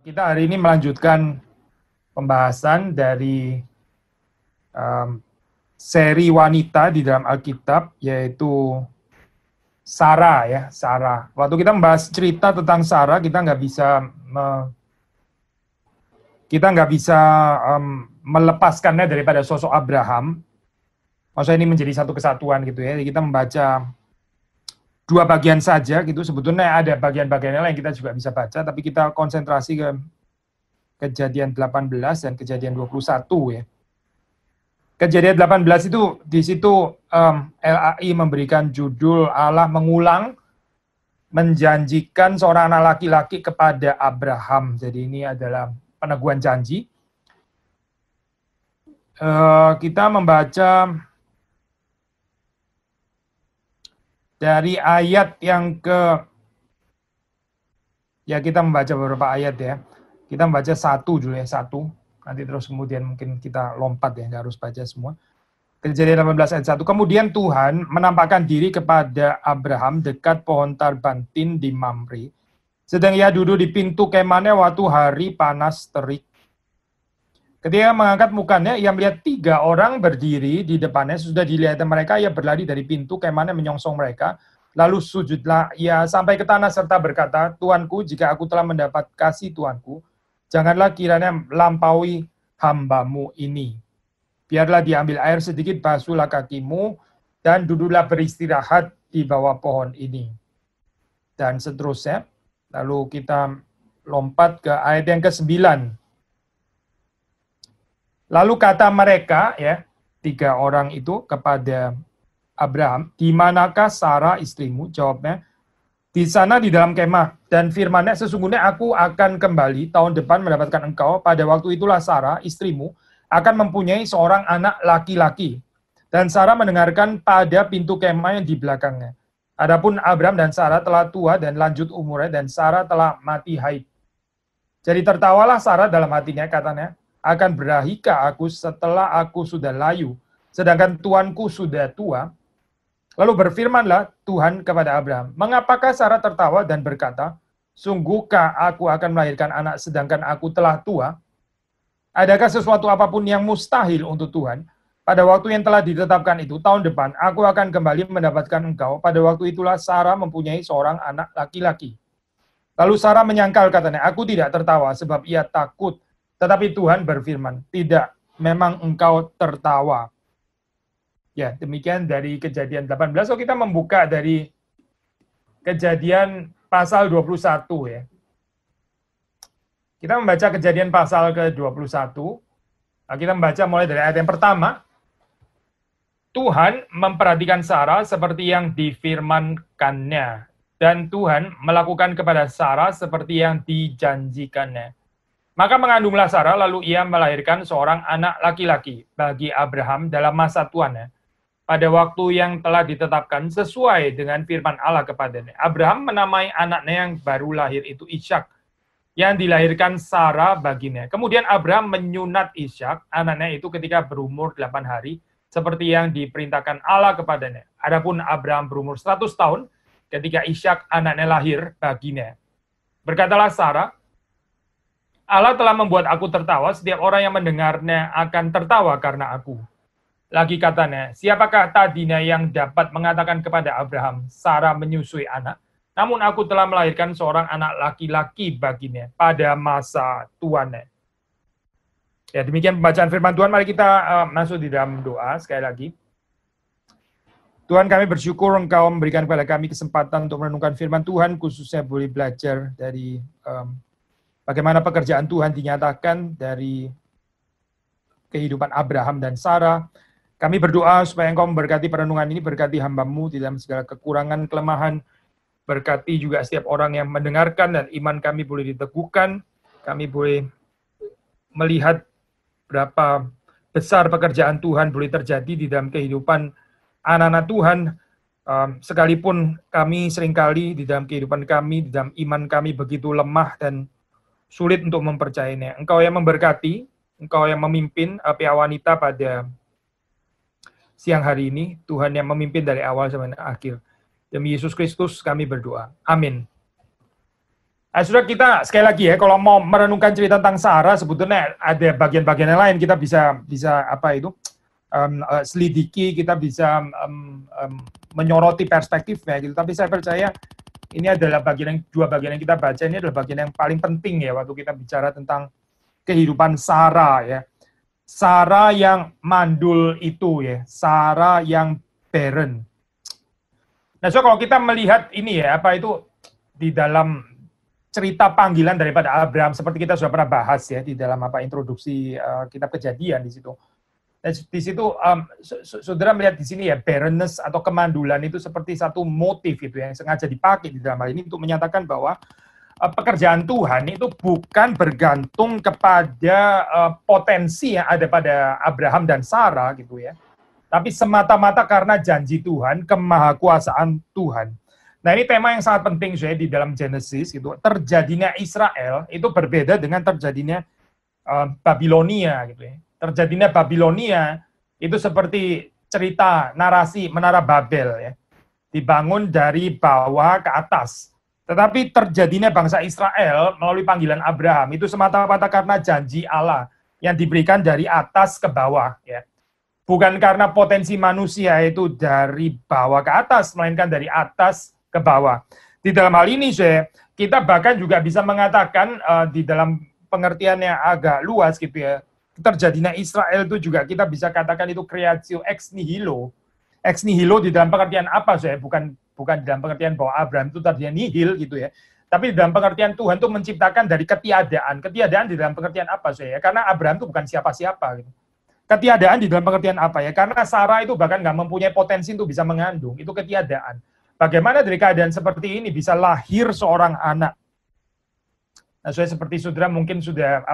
Kita hari ini melanjutkan pembahasan dari seri wanita di dalam Alkitab, yaitu Sarah ya, Sarah. Waktu kita membahas cerita tentang Sarah, kita nggak bisa melepaskannya daripada sosok Abraham. Maksudnya ini menjadi satu kesatuan gitu ya. Jadi kita membaca dua bagian saja gitu. Sebetulnya ada bagian-bagian lain yang kita juga bisa baca, tapi kita konsentrasi ke Kejadian 18 dan Kejadian 21 ya. Kejadian 18 itu di situ LAI memberikan judul Allah mengulang menjanjikan seorang anak laki-laki kepada Abraham. Jadi ini adalah peneguhan janji. Kita membaca dari ayat yang kita membaca beberapa ayat ya. Kita membaca satu dulu ya, satu. Nanti terus kemudian mungkin kita lompat ya, nggak harus baca semua. Kejadian 18 ayat 1. Kemudian Tuhan menampakkan diri kepada Abraham dekat pohon tarbantin di Mamre. Sedang ia duduk di pintu kemahnya waktu hari panas terik. Ketika mengangkat mukanya, ia melihat 3 orang berdiri di depannya. Sudah dilihat mereka, ia berlari dari pintu kemahnya menyongsong mereka. Lalu sujudlah ia sampai ke tanah serta berkata, Tuanku, jika aku telah mendapat kasih Tuanku, janganlah kiranya melampaui hambamu ini. Biarlah diambil air sedikit, basuhlah kakimu, dan duduklah beristirahat di bawah pohon ini. Dan seterusnya, lalu kita lompat ke ayat yang ke-9. Lalu kata mereka, ya 3 orang itu kepada Abraham, di manakah Sarah istrimu? Jawabnya, di sana di dalam kemah. Dan firman-Nya, sesungguhnya aku akan kembali tahun depan mendapatkan engkau. Pada waktu itulah Sarah istrimu akan mempunyai seorang anak laki-laki. Dan Sarah mendengarkan pada pintu kemah yang di belakangnya. Adapun Abraham dan Sarah telah tua dan lanjut umurnya, dan Sarah telah mati haid. Jadi tertawalah Sarah dalam hatinya, katanya, akan berahikah aku setelah aku sudah layu, sedangkan tuanku sudah tua? Lalu berfirmanlah Tuhan kepada Abraham, mengapakah Sarah tertawa dan berkata, sungguhkah aku akan melahirkan anak sedangkan aku telah tua? Adakah sesuatu apapun yang mustahil untuk Tuhan? Pada waktu yang telah ditetapkan itu, tahun depan, aku akan kembali mendapatkan engkau. Pada waktu itulah Sarah mempunyai seorang anak laki-laki. Lalu Sarah menyangkal, katanya, aku tidak tertawa sebab ia takut. Tetapi Tuhan berfirman, tidak, memang engkau tertawa. Ya, demikian dari Kejadian 18. So kita membuka dari Kejadian pasal 21 ya. Kita membaca Kejadian pasal ke-21. Nah, kita membaca mulai dari ayat yang pertama. Tuhan memperhatikan Sarah seperti yang difirmankannya. Dan Tuhan melakukan kepada Sarah seperti yang dijanjikannya. Maka mengandunglah Sarah, lalu ia melahirkan seorang anak laki-laki bagi Abraham dalam masa tuannya. Pada waktu yang telah ditetapkan sesuai dengan firman Allah kepadanya. Abraham menamai anaknya yang baru lahir itu Ishak, yang dilahirkan Sarah baginya. Kemudian Abraham menyunat Ishak, anaknya itu ketika berumur 8 hari, seperti yang diperintahkan Allah kepadanya. Adapun Abraham berumur 100 tahun, ketika Ishak anaknya lahir baginya. Berkatalah Sarah, Allah telah membuat aku tertawa, setiap orang yang mendengarnya akan tertawa karena aku. Lagi katanya, siapakah tadinya yang dapat mengatakan kepada Abraham, Sarah menyusui anak? Namun aku telah melahirkan seorang anak laki-laki baginya pada masa tuannya. Ya, demikian pembacaan firman Tuhan. Mari kita masuk di dalam doa sekali lagi. Tuhan, kami bersyukur Engkau memberikan kepada kami kesempatan untuk merenungkan firman Tuhan, khususnya boleh belajar dari bagaimana pekerjaan Tuhan dinyatakan dari kehidupan Abraham dan Sarah. Kami berdoa supaya Engkau memberkati perenungan ini, berkati hamba-Mu di dalam segala kekurangan, kelemahan, berkati juga setiap orang yang mendengarkan dan iman kami boleh diteguhkan, kami boleh melihat berapa besar pekerjaan Tuhan boleh terjadi di dalam kehidupan anak-anak Tuhan, sekalipun kami seringkali di dalam kehidupan kami, di dalam iman kami begitu lemah dan sulit untuk mempercayainya. Engkau yang memberkati, Engkau yang memimpin PA Wanita pada siang hari ini, Tuhan yang memimpin dari awal sampai akhir. Demi Yesus Kristus kami berdoa. Amin. Saudara, kita sekali lagi ya, kalau mau merenungkan cerita tentang Sarah, sebetulnya ada bagian-bagian yang lain kita bisa apa itu selidiki, kita bisa menyoroti perspektifnya gitu. Tapi saya percaya ini adalah dua bagian yang kita baca, ini adalah bagian yang paling penting ya waktu kita bicara tentang kehidupan Sarah ya. Sarah yang mandul itu ya, Sarah yang barren. Nah, so kalau kita melihat ini ya, apa itu di dalam cerita panggilan daripada Abraham, seperti kita sudah pernah bahas ya di dalam introduksi kitab Kejadian di situ. Dan di situ saudara melihat di sini ya, barrenness atau kemandulan itu seperti satu motif itu yang sengaja dipakai di dalam hal ini untuk menyatakan bahwa pekerjaan Tuhan itu bukan bergantung kepada potensi yang ada pada Abraham dan Sarah gitu ya, tapi semata-mata karena janji Tuhan, kemahakuasaan Tuhan. Nah, ini tema yang sangat penting saya di dalam Genesis gitu. Terjadinya Israel itu berbeda dengan terjadinya Babilonia gitu ya. Terjadinya Babilonia itu seperti cerita narasi Menara Babel ya. Dibangun dari bawah ke atas. Tetapi terjadinya bangsa Israel melalui panggilan Abraham itu semata-mata karena janji Allah yang diberikan dari atas ke bawah ya. Bukan karena potensi manusia itu dari bawah ke atas, melainkan dari atas ke bawah. Di dalam hal ini, kita bahkan juga bisa mengatakan di dalam pengertian yang agak luas gitu ya, terjadinya Israel itu juga kita bisa katakan itu creatio ex nihilo. Ex nihilo di dalam pengertian apa, bukan di dalam pengertian bahwa Abraham itu tadinya nihil gitu ya, tapi di dalam pengertian Tuhan itu menciptakan dari ketiadaan. Ketiadaan di dalam pengertian apa, karena Abraham itu bukan siapa-siapa gitu. Ketiadaan di dalam pengertian apa ya? Karena Sarah itu bahkan nggak mempunyai potensi untuk bisa mengandung, itu ketiadaan. Bagaimana dari keadaan seperti ini bisa lahir seorang anak? Nah, saya seperti saudara mungkin sudah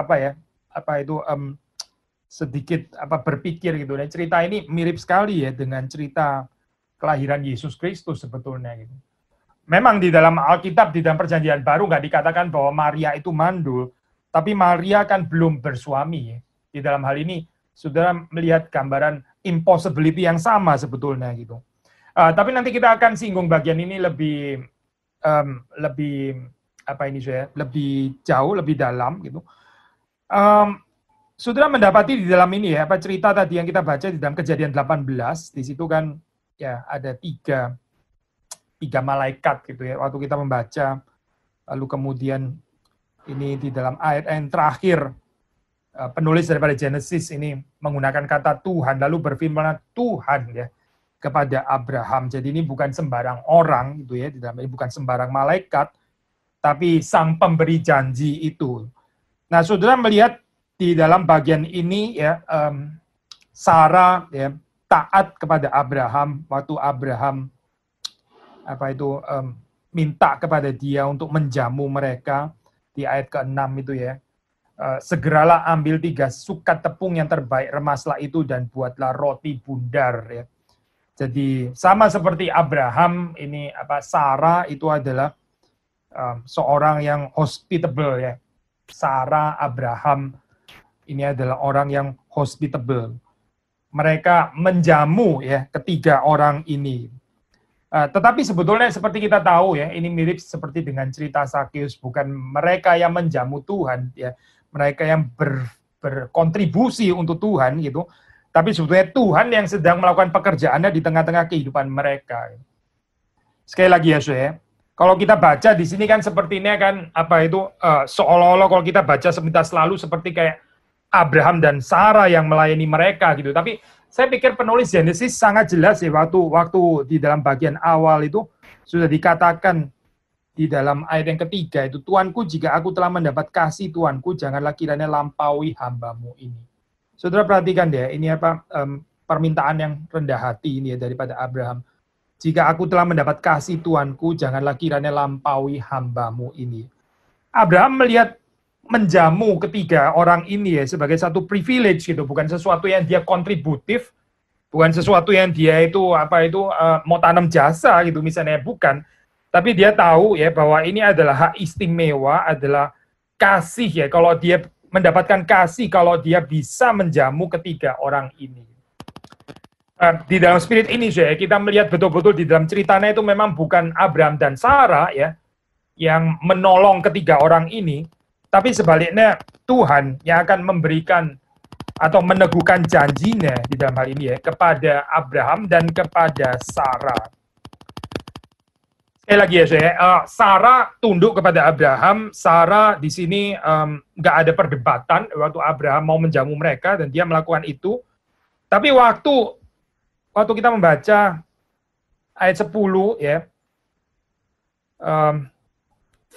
sedikit berpikir gitu. Dan cerita ini mirip sekali ya dengan cerita kelahiran Yesus Kristus sebetulnya gitu. Memang di dalam Alkitab, di dalam Perjanjian Baru nggak dikatakan bahwa Maria itu mandul, tapi Maria kan belum bersuami ya. Di dalam hal ini, saudara melihat gambaran impossibility yang sama sebetulnya gitu. Tapi nanti kita akan singgung bagian ini lebih lebih jauh, lebih dalam gitu. Saudara mendapati di dalam ini ya, cerita tadi yang kita baca di dalam Kejadian 18, di situ kan ya ada tiga malaikat gitu ya. Waktu kita membaca, lalu kemudian ini di dalam ayat yang terakhir, penulis daripada Genesis ini menggunakan kata Tuhan, lalu berfirman Tuhan ya kepada Abraham. Jadi ini bukan sembarang orang gitu ya, ini bukan sembarang malaikat, tapi sang pemberi janji itu. Nah, saudara melihat di dalam bagian ini ya, Sarah ya taat kepada Abraham waktu Abraham minta kepada dia untuk menjamu mereka di ayat ke-6 itu ya. Segeralah ambil 3 sukat tepung yang terbaik, remaslah itu dan buatlah roti bundar ya. Jadi sama seperti Abraham ini Sarah itu adalah seorang yang hospitable ya. Sarah, Abraham ini adalah orang yang hospitable. Mereka menjamu ya ketiga orang ini. Tetapi sebetulnya seperti kita tahu ya, ini mirip seperti dengan cerita Sakeus, bukan mereka yang menjamu Tuhan ya, mereka yang berkontribusi untuk Tuhan gitu. Tapi sebetulnya Tuhan yang sedang melakukan pekerjaannya di tengah-tengah kehidupan mereka. Sekali lagi ya, kalau kita baca di sini kan sepertinya kan seolah-olah kalau kita baca sebentar selalu seperti kayak Abraham dan Sarah yang melayani mereka gitu. Tapi saya pikir penulis Genesis sangat jelas ya waktu di dalam bagian awal itu sudah dikatakan di dalam ayat yang ketiga itu, Tuanku, jika aku telah mendapat kasih Tuanku, janganlah kiranya lampaui hambamu ini. Saudara perhatikan deh, ini permintaan yang rendah hati ini ya daripada Abraham. Jika aku telah mendapat kasih Tuanku, janganlah kiranya lampaui hambamu ini. Abraham melihat menjamu ketiga orang ini ya sebagai satu privilege gitu, bukan sesuatu yang dia kontributif, bukan sesuatu yang dia itu mau tanam jasa gitu misalnya, bukan. Tapi dia tahu ya bahwa ini adalah hak istimewa, adalah kasih ya, kalau dia mendapatkan kasih kalau dia bisa menjamu ketiga orang ini. Di dalam spirit ini kita melihat betul-betul di dalam ceritanya itu memang bukan Abraham dan Sarah ya, yang menolong ketiga orang ini, tapi sebaliknya Tuhan yang akan memberikan atau meneguhkan janjinya di dalam hal ini ya kepada Abraham dan kepada Sarah. Sekali lagi ya saya, Sarah tunduk kepada Abraham. Sarah di sini nggak ada perdebatan waktu Abraham mau menjamu mereka dan dia melakukan itu. Tapi waktu kita membaca ayat 10 ya,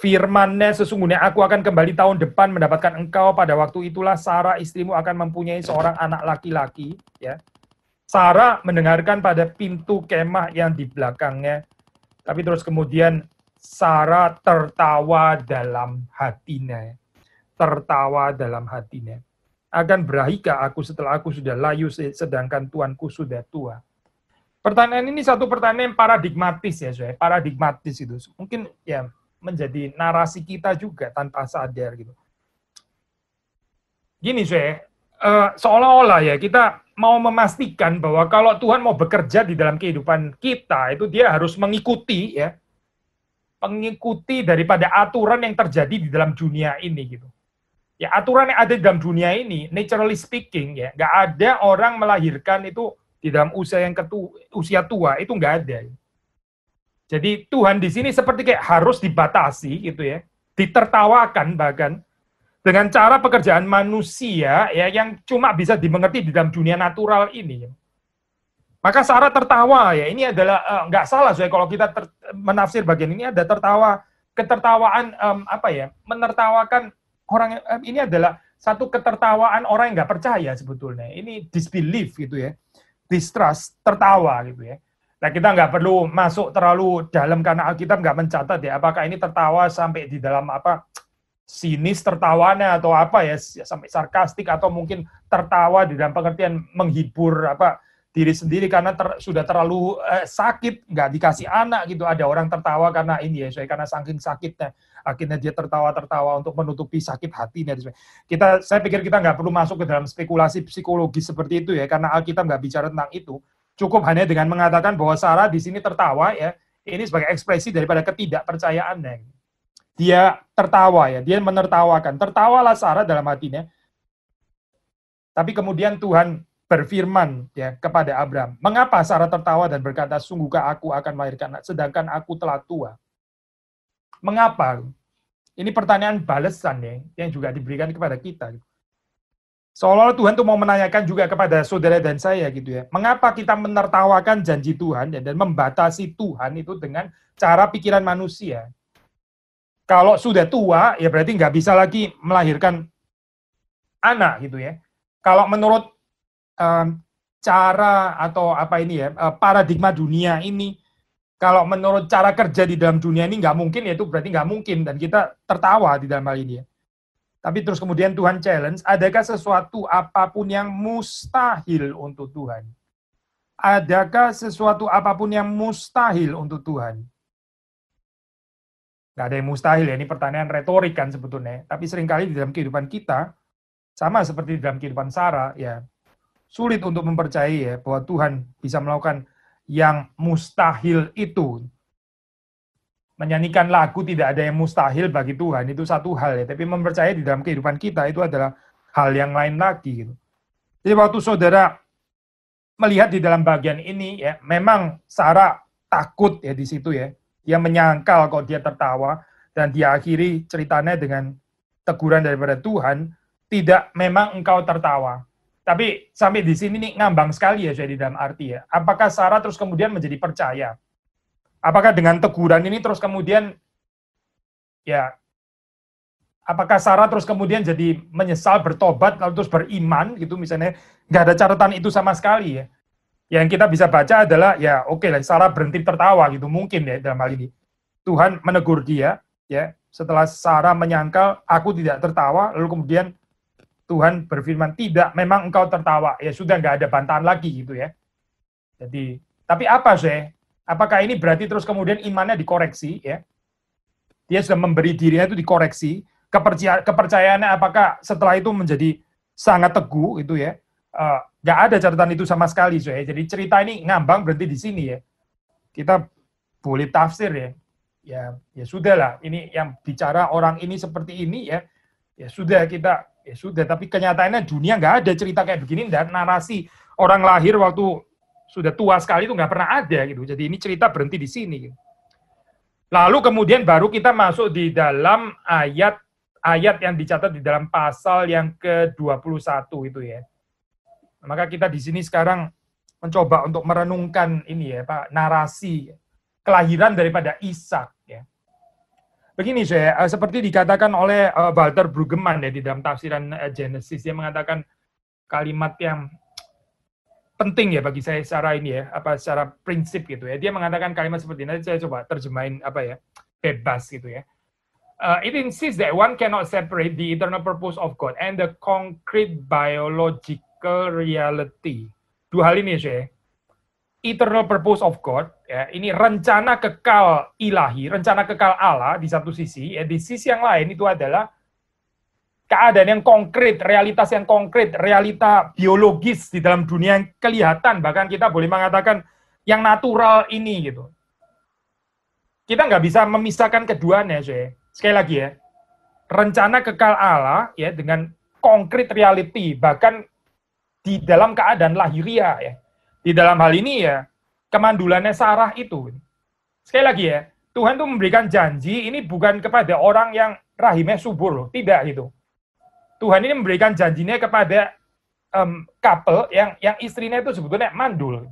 firman-Nya sesungguhnya aku akan kembali tahun depan mendapatkan engkau, pada waktu itulah Sarah istrimu akan mempunyai seorang anak laki-laki ya. Sarah mendengarkan pada pintu kemah yang di belakangnya, tapi terus kemudian Sarah tertawa dalam hatinya. Tertawa dalam hatinya. Akan berahikah aku setelah aku sudah layu sedangkan tuanku sudah tua? Pertanyaan ini satu pertanyaan yang paradigmatis ya, saya. Paradigmatis itu. Mungkin ya menjadi narasi kita juga tanpa sadar gitu. Gini saya, seolah-olah ya kita mau memastikan bahwa kalau Tuhan mau bekerja di dalam kehidupan kita itu dia harus mengikuti ya, mengikuti daripada aturan yang terjadi di dalam dunia ini gitu. Ya aturan yang ada di dalam dunia ini, naturally speaking ya, nggak ada orang melahirkan itu di dalam usia tua itu nggak ada. Jadi Tuhan di sini seperti kayak harus dibatasi gitu ya, ditertawakan bahkan dengan cara pekerjaan manusia ya yang cuma bisa dimengerti di dalam dunia natural ini. Maka Sarah tertawa ya, ini adalah nggak salah saya kalau kita menafsir bagian ini ada ketertawaan apa ya, menertawakan orang ini adalah satu ketertawaan orang yang nggak percaya sebetulnya. Ini disbelief gitu ya, distrust, tertawa gitu ya. Nah kita nggak perlu masuk terlalu dalam karena Alkitab nggak mencatat ya apakah ini tertawa sampai di dalam apa sinis tertawanya atau apa ya sampai sarkastik atau mungkin tertawa di dalam pengertian menghibur apa diri sendiri karena sudah terlalu sakit nggak dikasih anak gitu, ada orang tertawa karena ini ya karena saking sakitnya akhirnya dia tertawa untuk menutupi sakit hatinya. Saya pikir kita nggak perlu masuk ke dalam spekulasi psikologi seperti itu ya karena Alkitab nggak bicara tentang itu. Cukup hanya dengan mengatakan bahwa Sarah di sini tertawa ya, ini sebagai ekspresi daripada ketidakpercayaannya. Dia tertawa ya, dia menertawakan. Tertawalah Sarah dalam hatinya. Tapi kemudian Tuhan berfirman ya kepada Abraham, mengapa Sarah tertawa dan berkata, sungguhkah aku akan melahirkan anak, sedangkan aku telah tua? Mengapa? Ini pertanyaan balasan ya, yang juga diberikan kepada kita. Seolah-olah Tuhan tuh mau menanyakan juga kepada saudara dan saya gitu ya. Mengapa kita menertawakan janji Tuhan dan membatasi Tuhan itu dengan cara pikiran manusia? Kalau sudah tua, ya berarti nggak bisa lagi melahirkan anak gitu ya. Kalau menurut cara atau apa ini ya, paradigma dunia ini, kalau menurut cara kerja di dalam dunia ini nggak mungkin, ya itu berarti nggak mungkin. Dan kita tertawa di dalam hal ini ya. Tapi terus kemudian Tuhan challenge, adakah sesuatu apapun yang mustahil untuk Tuhan? Adakah sesuatu apapun yang mustahil untuk Tuhan? Nggak ada yang mustahil ya, ini pertanyaan retorik kan sebetulnya. Tapi seringkali di dalam kehidupan kita, sama seperti di dalam kehidupan Sarah, ya sulit untuk mempercayai ya bahwa Tuhan bisa melakukan yang mustahil itu. Menyanyikan lagu tidak ada yang mustahil bagi Tuhan, itu satu hal ya. Tapi mempercayai di dalam kehidupan kita itu adalah hal yang lain lagi. Gitu. Jadi waktu saudara melihat di dalam bagian ini ya, memang Sarah takut ya di situ ya. Dia menyangkal kalau dia tertawa dan dia akhiri ceritanya dengan teguran daripada Tuhan, tidak memang engkau tertawa. Tapi sampai di sini nih ngambang sekali ya saya di dalam arti ya. Apakah Sarah terus kemudian menjadi percaya? Apakah dengan teguran ini terus kemudian ya apakah Sarah terus kemudian jadi menyesal, bertobat lalu terus beriman gitu misalnya? Nggak ada catatan itu sama sekali ya. Yang kita bisa baca adalah ya oke lah Sarah berhenti tertawa gitu mungkin ya dalam hal ini. Tuhan menegur dia ya setelah Sarah menyangkal aku tidak tertawa lalu kemudian Tuhan berfirman tidak memang engkau tertawa ya sudah nggak ada bantahan lagi gitu ya. Jadi tapi apa sih? Apakah ini berarti terus kemudian imannya dikoreksi ya? Dia sudah memberi dirinya itu dikoreksi, kepercayaannya apakah setelah itu menjadi sangat teguh itu ya? Nggak ada catatan itu sama sekali so ya. Jadi cerita ini ngambang berhenti di sini ya. Kita boleh tafsir ya. ya sudah lah, ini yang bicara orang ini seperti ini ya sudah kita, ya sudah, tapi kenyataannya dunia nggak ada cerita kayak begini, dan narasi orang lahir waktu sudah tua sekali itu nggak pernah ada gitu. Jadi ini cerita berhenti di sini. Gitu. Lalu kemudian baru kita masuk di dalam ayat yang dicatat di dalam pasal yang ke-21 itu ya. Maka kita di sini sekarang mencoba untuk merenungkan ini ya, Pak, narasi kelahiran daripada Ishak ya. Begini saya, seperti dikatakan oleh Walter Brueggemann ya di dalam tafsiran Genesis, dia mengatakan kalimat yang penting ya bagi saya secara ini ya, secara prinsip gitu ya. Dia mengatakan kalimat seperti ini, saya coba terjemahin bebas gitu ya. It insists that one cannot separate the eternal purpose of God and the concrete biological reality. Dua hal ini saya. Eternal purpose of God, ya, ini rencana kekal ilahi, rencana kekal Allah di satu sisi, ya, di sisi yang lain itu adalah keadaan yang konkret, realitas yang konkret, realita biologis di dalam dunia yang kelihatan, bahkan kita boleh mengatakan yang natural ini gitu. Kita nggak bisa memisahkan keduanya, saya. Sekali lagi ya, rencana kekal Allah ya dengan konkret reality, bahkan di dalam keadaan lahiriah ya. Di dalam hal ini ya, kemandulannya Sarah itu. Sekali lagi ya, Tuhan tuh memberikan janji, ini bukan kepada orang yang rahimnya subur loh, tidak gitu. Tuhan ini memberikan janjinya kepada couple yang istrinya itu sebetulnya mandul.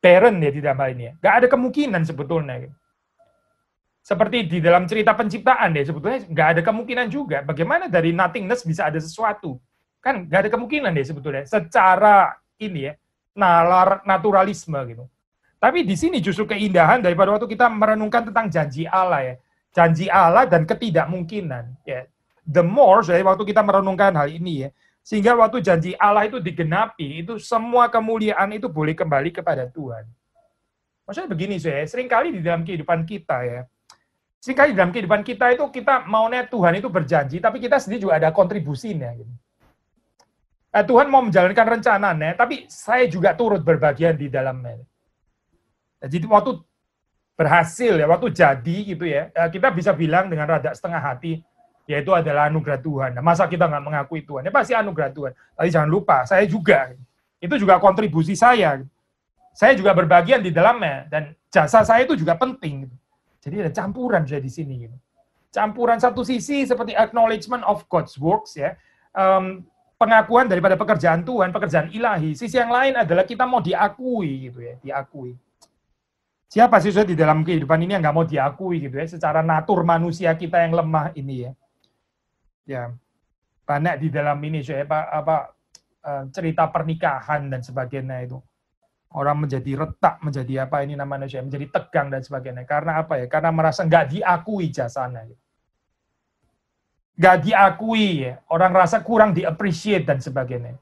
Barren ya di dalam hal ini ya. Gak ada kemungkinan sebetulnya. Gitu. Seperti di dalam cerita penciptaan ya, sebetulnya gak ada kemungkinan juga. Bagaimana dari nothingness bisa ada sesuatu? Kan gak ada kemungkinan ya sebetulnya. Secara ini ya, naturalisme gitu. Tapi di sini justru keindahan daripada waktu kita merenungkan tentang janji Allah ya. Janji Allah dan ketidakmungkinan ya. The more dari waktu kita merenungkan hal ini ya, sehingga waktu janji Allah itu digenapi, itu semua kemuliaan itu boleh kembali kepada Tuhan. Maksudnya begini saya, seringkali di dalam kehidupan kita ya, seringkali di dalam kehidupan kita itu kita maunya Tuhan itu berjanji, tapi kita sendiri juga ada kontribusinya gitu. Tuhan mau menjalankan rencananya, tapi saya juga turut berbagian di dalamnya. Jadi waktu berhasil ya, waktu jadi gitu ya, kita bisa bilang dengan rada setengah hati, yaitu adalah anugerah Tuhan. Nah, masa kita nggak mengakui Tuhan? Ya pasti anugerah Tuhan. Tapi jangan lupa, saya juga. Itu juga kontribusi saya. Saya juga berbagian di dalamnya, dan jasa saya itu juga penting. Jadi ada campuran saya di sini. Campuran satu sisi seperti acknowledgement of God's works ya. Pengakuan daripada pekerjaan Tuhan, pekerjaan ilahi. Sisi yang lain adalah kita mau diakui gitu ya, diakui. Siapa sih di dalam kehidupan ini yang nggak mau diakui gitu ya, secara natur manusia kita yang lemah ini ya. Ya, banyak di dalam ini saya cerita pernikahan dan sebagainya itu. Orang menjadi retak, menjadi apa ini namanya saya, menjadi tegang dan sebagainya. Karena apa ya? Karena merasa nggak diakui jasanya. Gitu. Nggak diakui, ya. Orang rasa kurang di-appreciate dan sebagainya.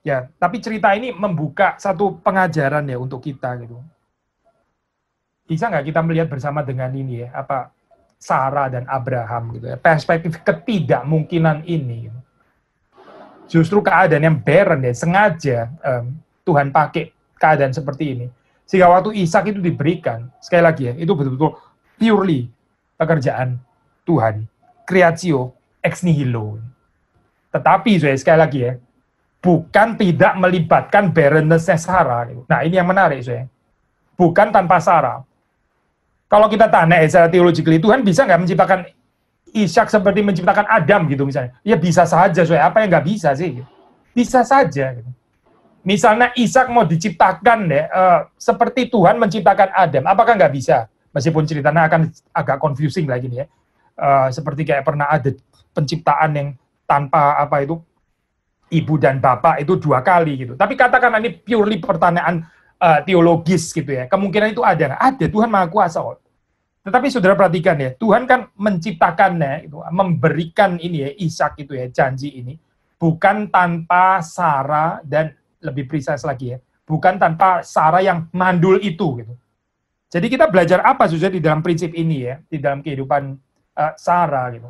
Ya, tapi cerita ini membuka satu pengajaran ya untuk kita gitu. Bisa nggak kita melihat bersama dengan ini ya, Sarah dan Abraham gitu ya, perspektif ketidakmungkinan ini. Gitu. Justru keadaan yang barren ya, sengaja Tuhan pakai keadaan seperti ini. Sehingga waktu Ishak itu diberikan, sekali lagi ya, itu betul-betul purely pekerjaan Tuhan. Creatio ex nihilo. Tetapi sekali lagi ya, bukan tidak melibatkan barrenness-nya Sarah. Nah ini yang menarik saya. Bukan tanpa Sarah. Kalau kita tanya secara teologically, Tuhan bisa nggak menciptakan Ishak seperti menciptakan Adam gitu misalnya? Ya bisa saja, saya. Apa yang nggak bisa sih? Bisa saja. Gitu. Misalnya Ishak mau diciptakan seperti Tuhan menciptakan Adam, apakah nggak bisa? Meskipun ceritanya akan agak confusing lagi nih ya. Seperti kayak pernah ada penciptaan yang tanpa ibu dan bapak itu 2 kali gitu. Tapi katakan ini purely pertanyaan teologis gitu ya. Kemungkinan itu ada. Ada, Tuhan Maha Kuasa. Tetapi saudara perhatikan ya, Tuhan kan menciptakannya, itu, memberikan ini ya, Ishak itu ya, janji ini. Bukan tanpa Sarah dan lebih precise lagi ya, bukan tanpa Sarah yang mandul itu gitu. Jadi kita belajar apa saudara di dalam prinsip ini ya, di dalam kehidupan Sarah gitu.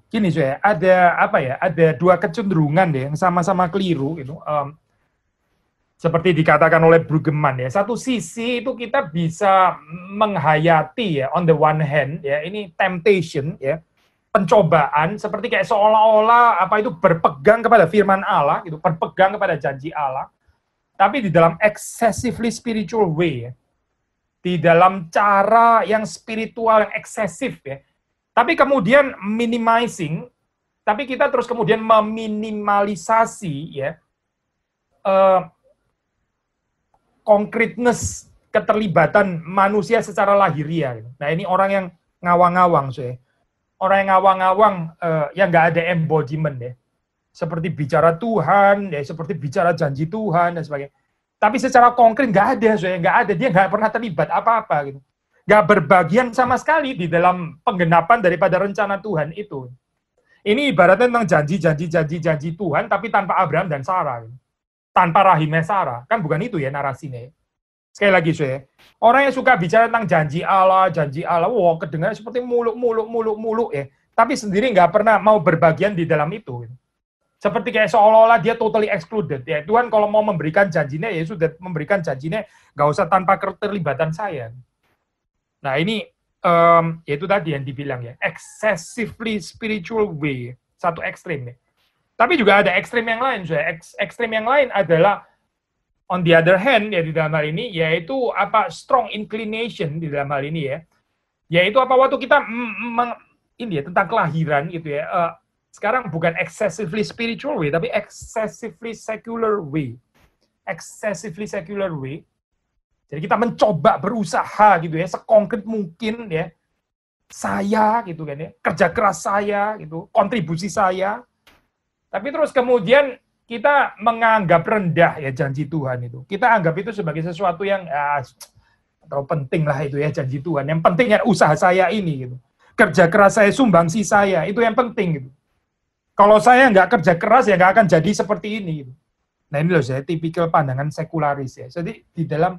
Gini saya, ada 2 kecenderungan deh yang sama-sama keliru gitu. seperti dikatakan oleh Brueggemann ya, satu sisi itu kita bisa menghayati ya, on the one hand ya, ini temptation ya, pencobaan seperti kayak seolah-olah apa itu berpegang kepada firman Allah gitu, berpegang kepada janji Allah, tapi di dalam excessively spiritual way ya, di dalam cara yang spiritual yang eksesif ya, tapi kemudian minimizing, tapi kita terus kemudian meminimalisasi ya, concreteness keterlibatan manusia secara lahiriah. Nah ini orang yang ngawang-ngawang, orang yang ngawang-ngawang yang nggak ada embodiment ya, seperti bicara Tuhan, ya seperti bicara janji Tuhan dan sebagainya. Tapi secara konkret nggak ada, nggak ada, dia nggak pernah terlibat apa-apa gitu, nggak berbagian sama sekali di dalam penggenapan daripada rencana Tuhan itu. Ini ibaratnya tentang janji Tuhan, tapi tanpa Abraham dan Sarah. Gitu. Tanpa rahimnya Sarah, kan bukan itu ya narasinya. Sekali lagi, orang yang suka bicara tentang janji Allah, wow, kedengaran seperti muluk ya, tapi sendiri nggak pernah mau berbagian di dalam itu. Seperti kayak seolah-olah dia totally excluded. Ya Tuhan kalau mau memberikan janjinya, ya sudah memberikan janjinya, nggak usah tanpa keterlibatan saya. Nah ini, yaitu tadi yang dibilang ya, excessively spiritual way, satu ekstrim ya. Tapi juga ada ekstrim yang lain. Ekstrim yang lain adalah on the other hand ya di dalam hal ini yaitu apa strong inclination di dalam hal ini ya. Yaitu apa waktu kita ini ya tentang kelahiran gitu ya. Sekarang bukan excessively spiritual way tapi excessively secular way. Excessively secular way. Jadi kita mencoba berusaha gitu ya sekonkret mungkin ya. Saya gitu kan ya, kerja keras saya gitu, kontribusi saya. Tapi terus kemudian kita menganggap rendah ya janji Tuhan itu. Kita anggap itu sebagai sesuatu yang terlalu penting lah itu ya janji Tuhan. Yang penting ya usaha saya ini gitu. Kerja keras saya, sumbangsi saya, itu yang penting gitu. Kalau saya nggak kerja keras ya nggak akan jadi seperti ini gitu. Nah ini loh saya tipikal pandangan sekularis ya. Jadi di dalam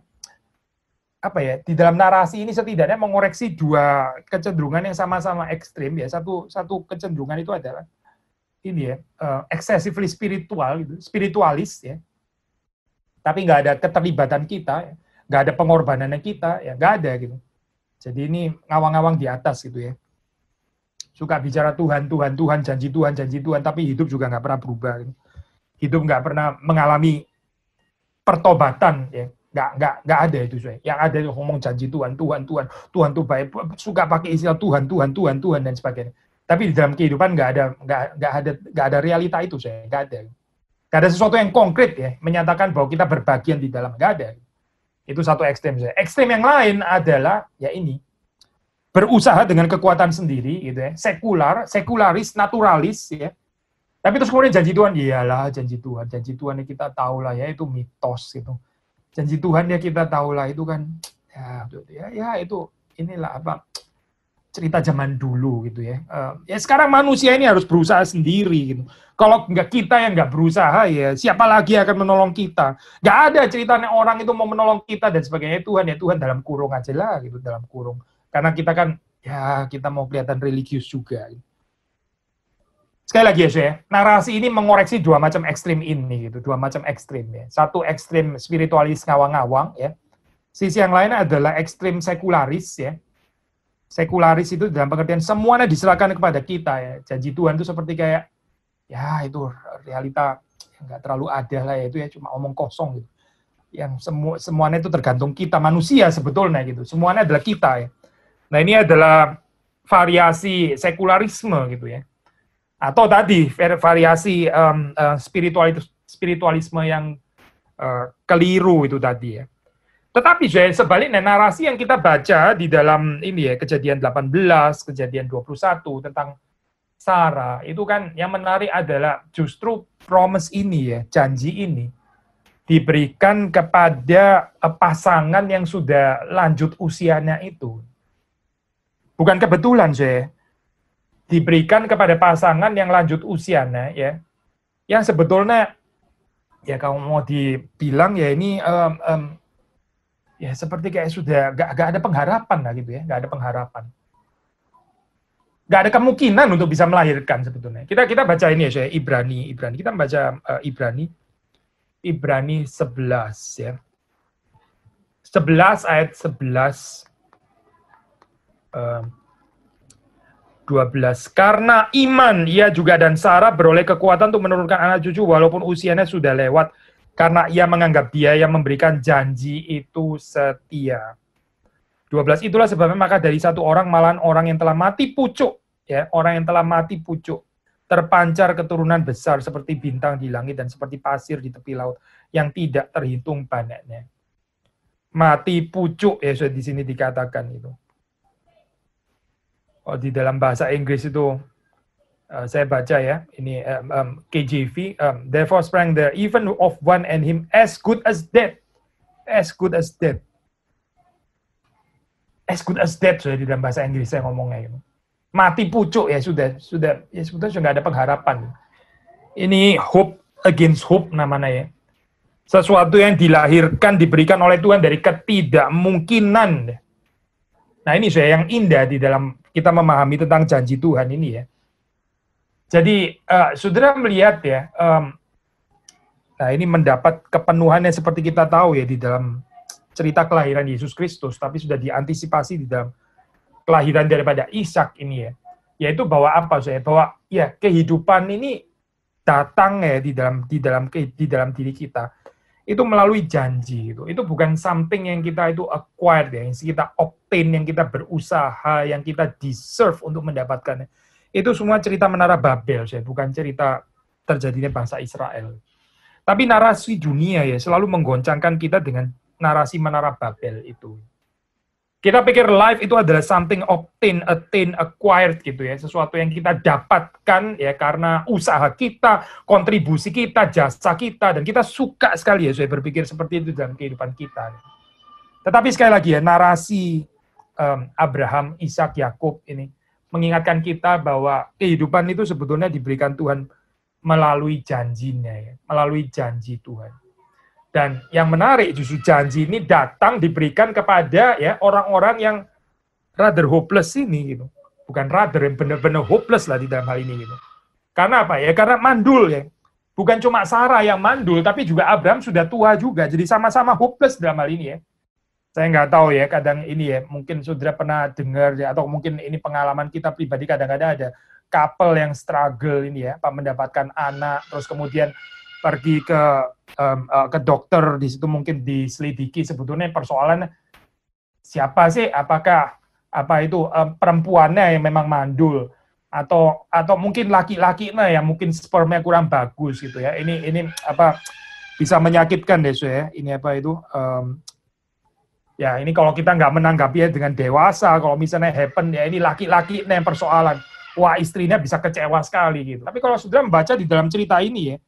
apa ya? Di dalam narasi ini setidaknya mengoreksi dua kecenderungan yang sama-sama ekstrim ya. Satu kecenderungan itu adalah ini ya, excessively spiritual, gitu, spiritualis ya, tapi nggak ada keterlibatan kita, ya. Nggak ada pengorbanannya kita, ya nggak ada gitu. Jadi ini ngawang-ngawang di atas gitu ya. Suka bicara Tuhan, janji Tuhan, tapi hidup juga nggak pernah berubah. Gitu. Hidup nggak pernah mengalami pertobatan, ya nggak ada itu saya. Yang ada ngomong janji Tuhan tuh baik, suka pakai istilah Tuhan dan sebagainya. Tapi di dalam kehidupan nggak ada realita itu saya, nggak ada sesuatu yang konkret ya menyatakan bahwa kita berbagian di dalam, nggak ada. Itu satu ekstrem saya. Ekstrem yang lain adalah ya ini berusaha dengan kekuatan sendiri gitu ya, sekularis, naturalis ya. Tapi terus kemudian janji Tuhan, iyalah janji Tuhan yang kita tahu lah ya itu mitos gitu. Janji Tuhan ya kita tahu lah itu kan ya itu inilah apa cerita zaman dulu gitu ya. Ya sekarang manusia ini harus berusaha sendiri gitu. Kalau nggak kita yang nggak berusaha ya siapa lagi akan menolong kita? Nggak ada ceritanya orang itu mau menolong kita dan sebagainya. Tuhan dalam kurung aja lah gitu, dalam kurung. Karena kita kan ya kita mau kelihatan religius juga. Gitu. Sekali lagi ya, narasi ini mengoreksi dua macam ekstrim ini gitu, dua macam ekstrim ya. Satu ekstrim spiritualis ngawang-ngawang ya. Sisi yang lain adalah ekstrim sekularis ya. Sekularis itu dalam pengertian semuanya diserahkan kepada kita ya. Janji Tuhan itu seperti kayak ya itu realita yang nggak terlalu ada lah ya, itu ya cuma omong kosong gitu. Yang semuanya itu tergantung kita manusia sebetulnya gitu. Semuanya adalah kita ya. Nah ini adalah variasi sekularisme gitu ya. Atau tadi variasi spiritualisme yang keliru itu tadi ya. Tetapi sebaliknya narasi yang kita baca di dalam ini ya Kejadian 18, Kejadian 21 tentang Sarah itu kan yang menarik adalah justru promise ini ya, janji ini diberikan kepada pasangan yang sudah lanjut usianya itu. Bukan kebetulan diberikan kepada pasangan yang lanjut usianya ya. Yang sebetulnya ya kalau mau dibilang ya ini ya seperti kayak sudah gak ada pengharapan lah gitu ya, gak ada pengharapan, gak ada kemungkinan untuk bisa melahirkan sebetulnya. Kita baca ini ya, Ibrani kita baca Ibrani Ibrani 11 ya. 11 ayat 11 12. Karena iman ia juga dan Sarah beroleh kekuatan untuk menurunkan anak cucu walaupun usianya sudah lewat, karena ia menganggap dia yang memberikan janji itu setia. 12. Itulah sebabnya maka dari satu orang malahan orang yang telah mati pucuk, ya, orang yang telah mati pucuk, terpancar keturunan besar seperti bintang di langit dan seperti pasir di tepi laut yang tidak terhitung banyaknya. Mati pucuk ya, sudah di sini dikatakan itu. Oh, di dalam bahasa Inggris itu saya baca ya, ini KJV, therefore sprang there even of one and him as good as dead, as good as dead, as good as dead, sudah di dalam bahasa Inggris saya ngomongnya itu. Mati pucuk ya sudah nggak ada pengharapan. Ini hope against hope namanya ya. Sesuatu yang dilahirkan, diberikan oleh Tuhan dari ketidakmungkinan. Nah ini saya yang indah di dalam kita memahami tentang janji Tuhan ini ya. Jadi saudara melihat ya, nah ini mendapat kepenuhannya seperti kita tahu ya di dalam cerita kelahiran Yesus Kristus, tapi sudah diantisipasi di dalam kelahiran daripada Ishak ini ya. Yaitu bahwa apa saya? Bahwa ya kehidupan ini datang ya di dalam diri kita. Itu melalui janji itu. Itu bukan something yang kita itu acquired ya, yang kita obtain, yang kita berusaha, yang kita deserve untuk mendapatkannya. Itu semua cerita Menara Babel, ya, bukan cerita terjadinya bangsa Israel. Tapi narasi dunia ya selalu menggoncangkan kita dengan narasi Menara Babel itu. Kita pikir life itu adalah something obtain, attain, acquired gitu ya, sesuatu yang kita dapatkan ya karena usaha kita, kontribusi kita, jasa kita, dan kita suka sekali ya saya berpikir seperti itu dalam kehidupan kita. Tetapi sekali lagi ya, narasi Abraham, Ishak, Yakub ini mengingatkan kita bahwa kehidupan itu sebetulnya diberikan Tuhan melalui janjinya ya, melalui janji Tuhan. Dan yang menarik justru janji ini datang diberikan kepada ya orang-orang yang rather hopeless ini gitu. Bukan rather, yang benar-benar hopeless lah di dalam hal ini gitu. Karena apa ya? Karena mandul ya. Bukan cuma Sarah yang mandul, tapi juga Abraham sudah tua juga. Jadi sama-sama hopeless dalam hal ini ya. Saya nggak tahu ya, kadang ini ya, mungkin saudara pernah dengar ya, atau mungkin ini pengalaman kita pribadi, kadang-kadang ada couple yang struggle ini ya, mendapatkan anak, terus kemudian pergi ke dokter, di situ mungkin diselidiki sebetulnya persoalan siapa sih, apakah itu perempuannya yang memang mandul atau mungkin laki-lakinya yang mungkin spermnya kurang bagus gitu ya. Ini apa bisa menyakitkan deh ya. Ini apa itu ya ini kalau kita nggak menanggapi dengan dewasa, kalau misalnya happen ya ini laki-laki yang persoalan, wah istrinya bisa kecewa sekali gitu. Tapi kalau sudah membaca di dalam cerita ini ya,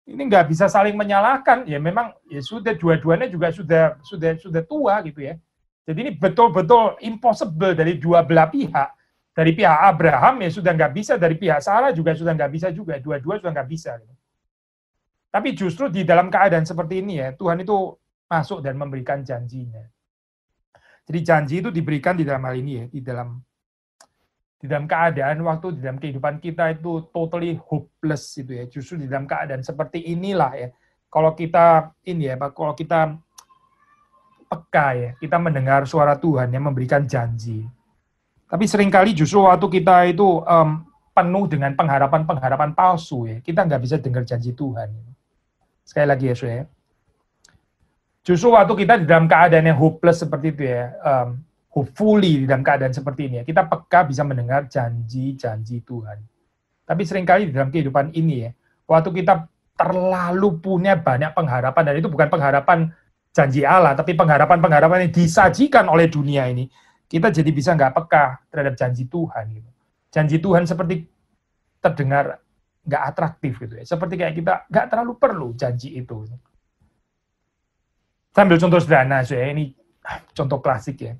ini nggak bisa saling menyalahkan, ya memang ya sudah dua-duanya juga sudah tua gitu ya. Jadi ini betul-betul impossible dari dua belah pihak. Dari pihak Abraham ya sudah nggak bisa, dari pihak Sarah juga sudah nggak bisa juga, dua-dua sudah nggak bisa. Gitu. Tapi justru di dalam keadaan seperti ini ya, Tuhan itu masuk dan memberikan janjinya. Jadi janji itu diberikan di dalam hal ini ya, di dalam keadaan waktu, di dalam kehidupan kita itu totally hopeless gitu ya. Justru di dalam keadaan seperti inilah ya, kalau kita ini ya, kalau kita peka ya, kita mendengar suara Tuhan yang memberikan janji. Tapi seringkali justru waktu kita itu penuh dengan pengharapan palsu ya, kita nggak bisa dengar janji Tuhan. Sekali lagi ya, saudara. Justru waktu kita di dalam keadaan yang hopeless seperti itu ya, hopefully di dalam keadaan seperti ini ya, kita peka bisa mendengar janji-janji Tuhan. Tapi seringkali di dalam kehidupan ini ya, waktu kita terlalu punya banyak pengharapan, dan itu bukan pengharapan janji Allah, tapi pengharapan-pengharapan yang disajikan oleh dunia ini, kita jadi bisa nggak peka terhadap janji Tuhan. Gitu. Janji Tuhan seperti terdengar nggak atraktif gitu ya, seperti kayak kita nggak terlalu perlu janji itu. Saya ambil contoh sederhana, saya ini contoh klasik ya.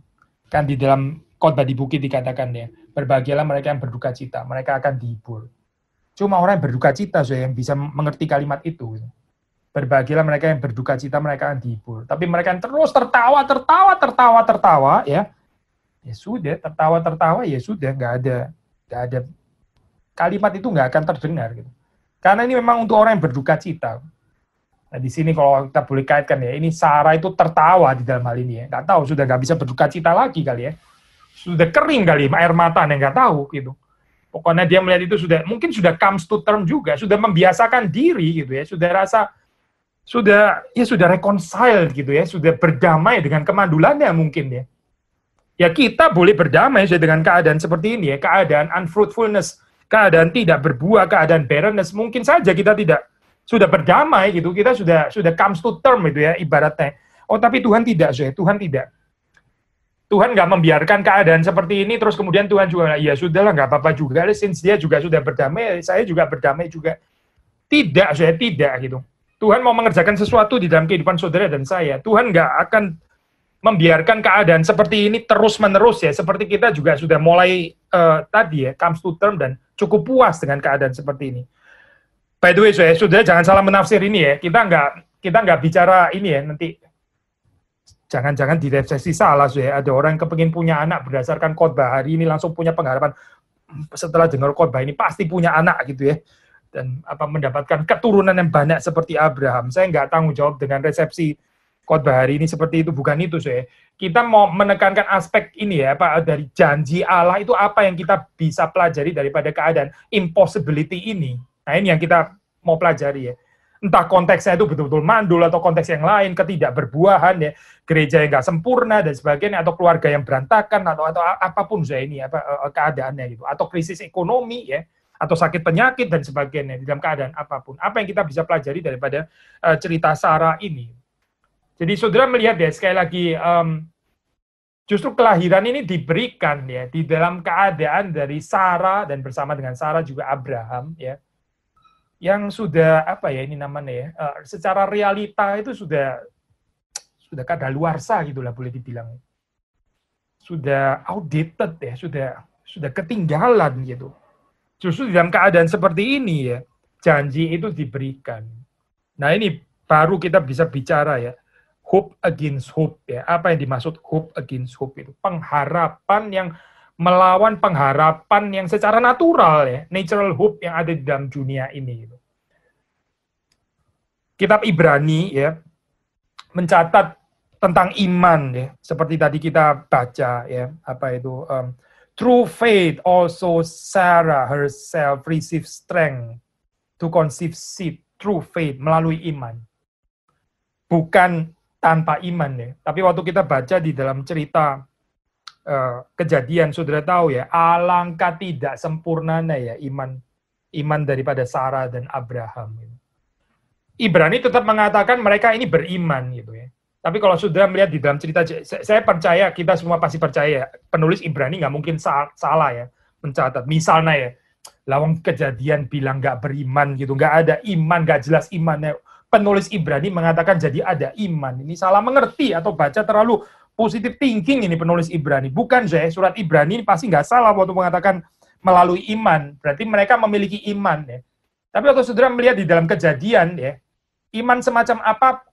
Kan di dalam khotbah di bukit dikatakan ya, berbahagialah mereka yang berduka cita, mereka akan dihibur. Cuma orang yang berduka cita saya yang bisa mengerti kalimat itu. Berbahagialah mereka yang berduka cita, mereka akan dihibur. Tapi mereka yang terus tertawa ya, ya sudah tertawa ya sudah, nggak ada kalimat itu nggak akan terdengar gitu. Karena ini memang untuk orang yang berduka cita. Nah, di sini kalau kita boleh kaitkan ya, ini Sarah itu tertawa di dalam hal ini ya. Nggak tahu, sudah nggak bisa berduka cita lagi kali ya. Sudah kering kali air mata, nggak tahu gitu. Pokoknya dia melihat itu mungkin sudah comes to term juga, sudah membiasakan diri gitu ya, sudah rasa, sudah reconcile gitu ya, sudah berdamai dengan kemandulannya mungkin ya. Ya kita boleh berdamai dengan keadaan seperti ini ya, keadaan unfruitfulness, keadaan tidak berbuah, keadaan barrenness, mungkin saja kita tidak sudah berdamai gitu, kita sudah comes to term itu ya ibaratnya. Oh tapi Tuhan tidak, Tuhan tidak. Tuhan nggak membiarkan keadaan seperti ini, terus kemudian Tuhan juga, ya sudahlah nggak apa-apa juga, since dia juga sudah berdamai, saya juga berdamai juga. Tidak, saya tidak gitu. Tuhan mau mengerjakan sesuatu di dalam kehidupan saudara dan saya. Tuhan nggak akan membiarkan keadaan seperti ini terus-menerus ya, seperti kita juga sudah mulai tadi ya, comes to term dan cukup puas dengan keadaan seperti ini. By the way, saudara jangan salah menafsir ini ya, kita nggak bicara ini ya, nanti jangan-jangan di sesi salah ya, ada orang yang kepingin punya anak berdasarkan khotbah hari ini langsung punya pengharapan setelah dengar khotbah ini pasti punya anak gitu ya, dan mendapatkan keturunan yang banyak seperti Abraham. Saya nggak tanggung jawab dengan resepsi khotbah hari ini seperti itu, bukan itu saya. Kita mau menekankan aspek ini ya, dari janji Allah itu apa yang kita bisa pelajari daripada keadaan impossibility ini. Nah ini yang kita mau pelajari ya. Entah konteksnya itu betul-betul mandul atau konteks yang lain, ketidakberbuahan ya, gereja yang nggak sempurna dan sebagainya, atau keluarga yang berantakan atau apapun saya ini keadaannya gitu, atau krisis ekonomi ya, atau sakit penyakit dan sebagainya di dalam keadaan apapun. Apa yang kita bisa pelajari daripada cerita Sarah ini? Jadi saudara melihat ya sekali lagi, justru kelahiran ini diberikan ya di dalam keadaan dari Sarah dan bersama dengan Sarah juga Abraham ya, yang sudah ini namanya ya, secara realita itu sudah kadaluarsa gitulah boleh dibilang, sudah outdated ya, sudah ketinggalan gitu. Justru di dalam keadaan seperti ini ya, janji itu diberikan. Nah ini baru kita bisa bicara ya, hope against hope ya. Apa yang dimaksud hope against hope itu? Pengharapan yang melawan pengharapan yang secara natural ya, natural hope yang ada di dalam dunia ini. Gitu. Kitab Ibrani ya mencatat tentang iman ya, seperti tadi kita baca ya, through faith also Sarah herself received strength to conceive seed through faith, melalui iman. Bukan tanpa iman ya. Tapi waktu kita baca di dalam cerita Kejadian, saudara tahu ya, alangkah tidak sempurnanya ya iman daripada Sarah dan Abraham. Ibrani tetap mengatakan mereka ini beriman gitu ya. Tapi kalau saudara melihat di dalam cerita, saya percaya, kita semua pasti percaya, penulis Ibrani nggak mungkin salah ya mencatat. Misalnya ya, lawang Kejadian bilang nggak beriman gitu, nggak ada iman, nggak jelas imannya. Penulis Ibrani mengatakan jadi ada iman. Ini salah mengerti atau baca terlalu positive thinking ini penulis Ibrani. Bukan saya, surat Ibrani ini pasti nggak salah waktu mengatakan melalui iman. Berarti mereka memiliki iman ya. Tapi waktu saudara melihat di dalam Kejadian ya, iman semacam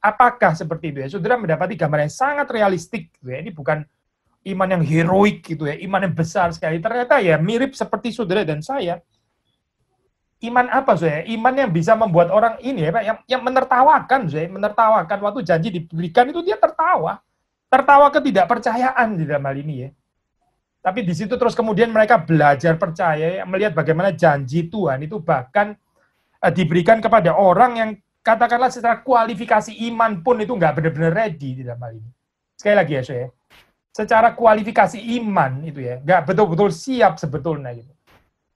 apakah seperti itu ya? Saudara mendapati gambar yang sangat realistik gitu ya. Ini bukan iman yang heroik gitu ya, iman yang besar sekali. Ternyata ya mirip seperti saudara dan saya. Iman apa saya? Iman yang bisa membuat orang ini ya, Pak, yang menertawakan saya, menertawakan waktu janji diberikan itu dia tertawa. Tertawa ketidakpercayaan di dalam hal ini ya. Tapi di situ terus kemudian mereka belajar percaya, melihat bagaimana janji Tuhan itu bahkan diberikan kepada orang yang katakanlah secara kualifikasi iman pun itu nggak benar-benar ready di dalam hal ini. Sekali lagi ya, saya. Secara kualifikasi iman itu ya, nggak betul-betul siap sebetulnya gitu.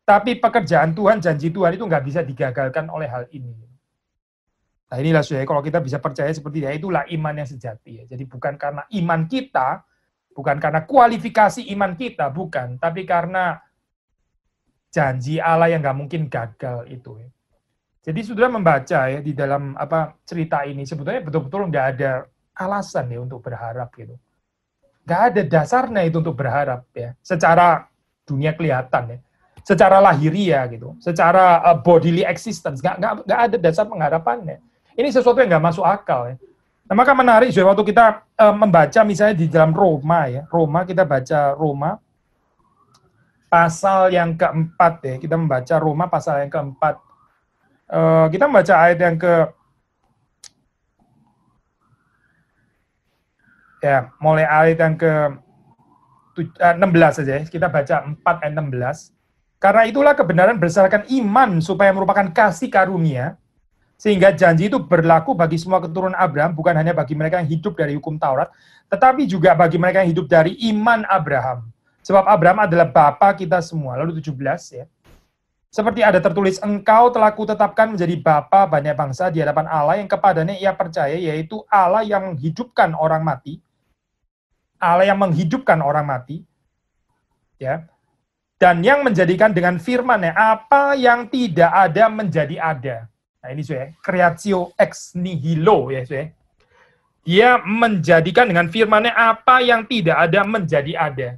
Tapi pekerjaan Tuhan, janji Tuhan itu nggak bisa digagalkan oleh hal ini. Nah inilah saya, kalau kita bisa percaya seperti itu, itulah iman yang sejati ya. Jadi bukan karena iman kita, bukan karena kualifikasi iman kita, bukan, tapi karena janji Allah yang nggak mungkin gagal itu ya. Jadi saudara membaca ya di dalam cerita ini sebetulnya betul-betul nggak ada alasan ya untuk berharap gitu, nggak ada dasarnya itu untuk berharap ya. Secara dunia kelihatan ya, secara lahiria gitu, secara bodily existence nggak ada dasar pengharapannya. Ini sesuatu yang nggak masuk akal ya. Nah, maka menarik juga waktu kita membaca misalnya di dalam Roma ya, Roma kita baca Roma pasal yang keempat ya, kita membaca Roma pasal yang keempat. Kita membaca ayat yang Ya, mulai ayat yang ke 16 saja ya. Kita baca 4 ayat 16. Karena itulah kebenaran berdasarkan iman supaya merupakan kasih karunia, sehingga janji itu berlaku bagi semua keturunan Abraham, bukan hanya bagi mereka yang hidup dari hukum Taurat, tetapi juga bagi mereka yang hidup dari iman Abraham. Sebab Abraham adalah bapa kita semua. Lalu 17 ya. Seperti ada tertulis, engkau telah kutetapkan menjadi bapa banyak bangsa di hadapan Allah yang kepadanya ia percaya, yaitu Allah yang menghidupkan orang mati. Allah yang menghidupkan orang mati. Ya. Dan yang menjadikan dengan firman-Nya apa yang tidak ada menjadi ada. Nah ini saya creatio ex nihilo ya saya. Dia menjadikan dengan firman-Nya apa yang tidak ada menjadi ada.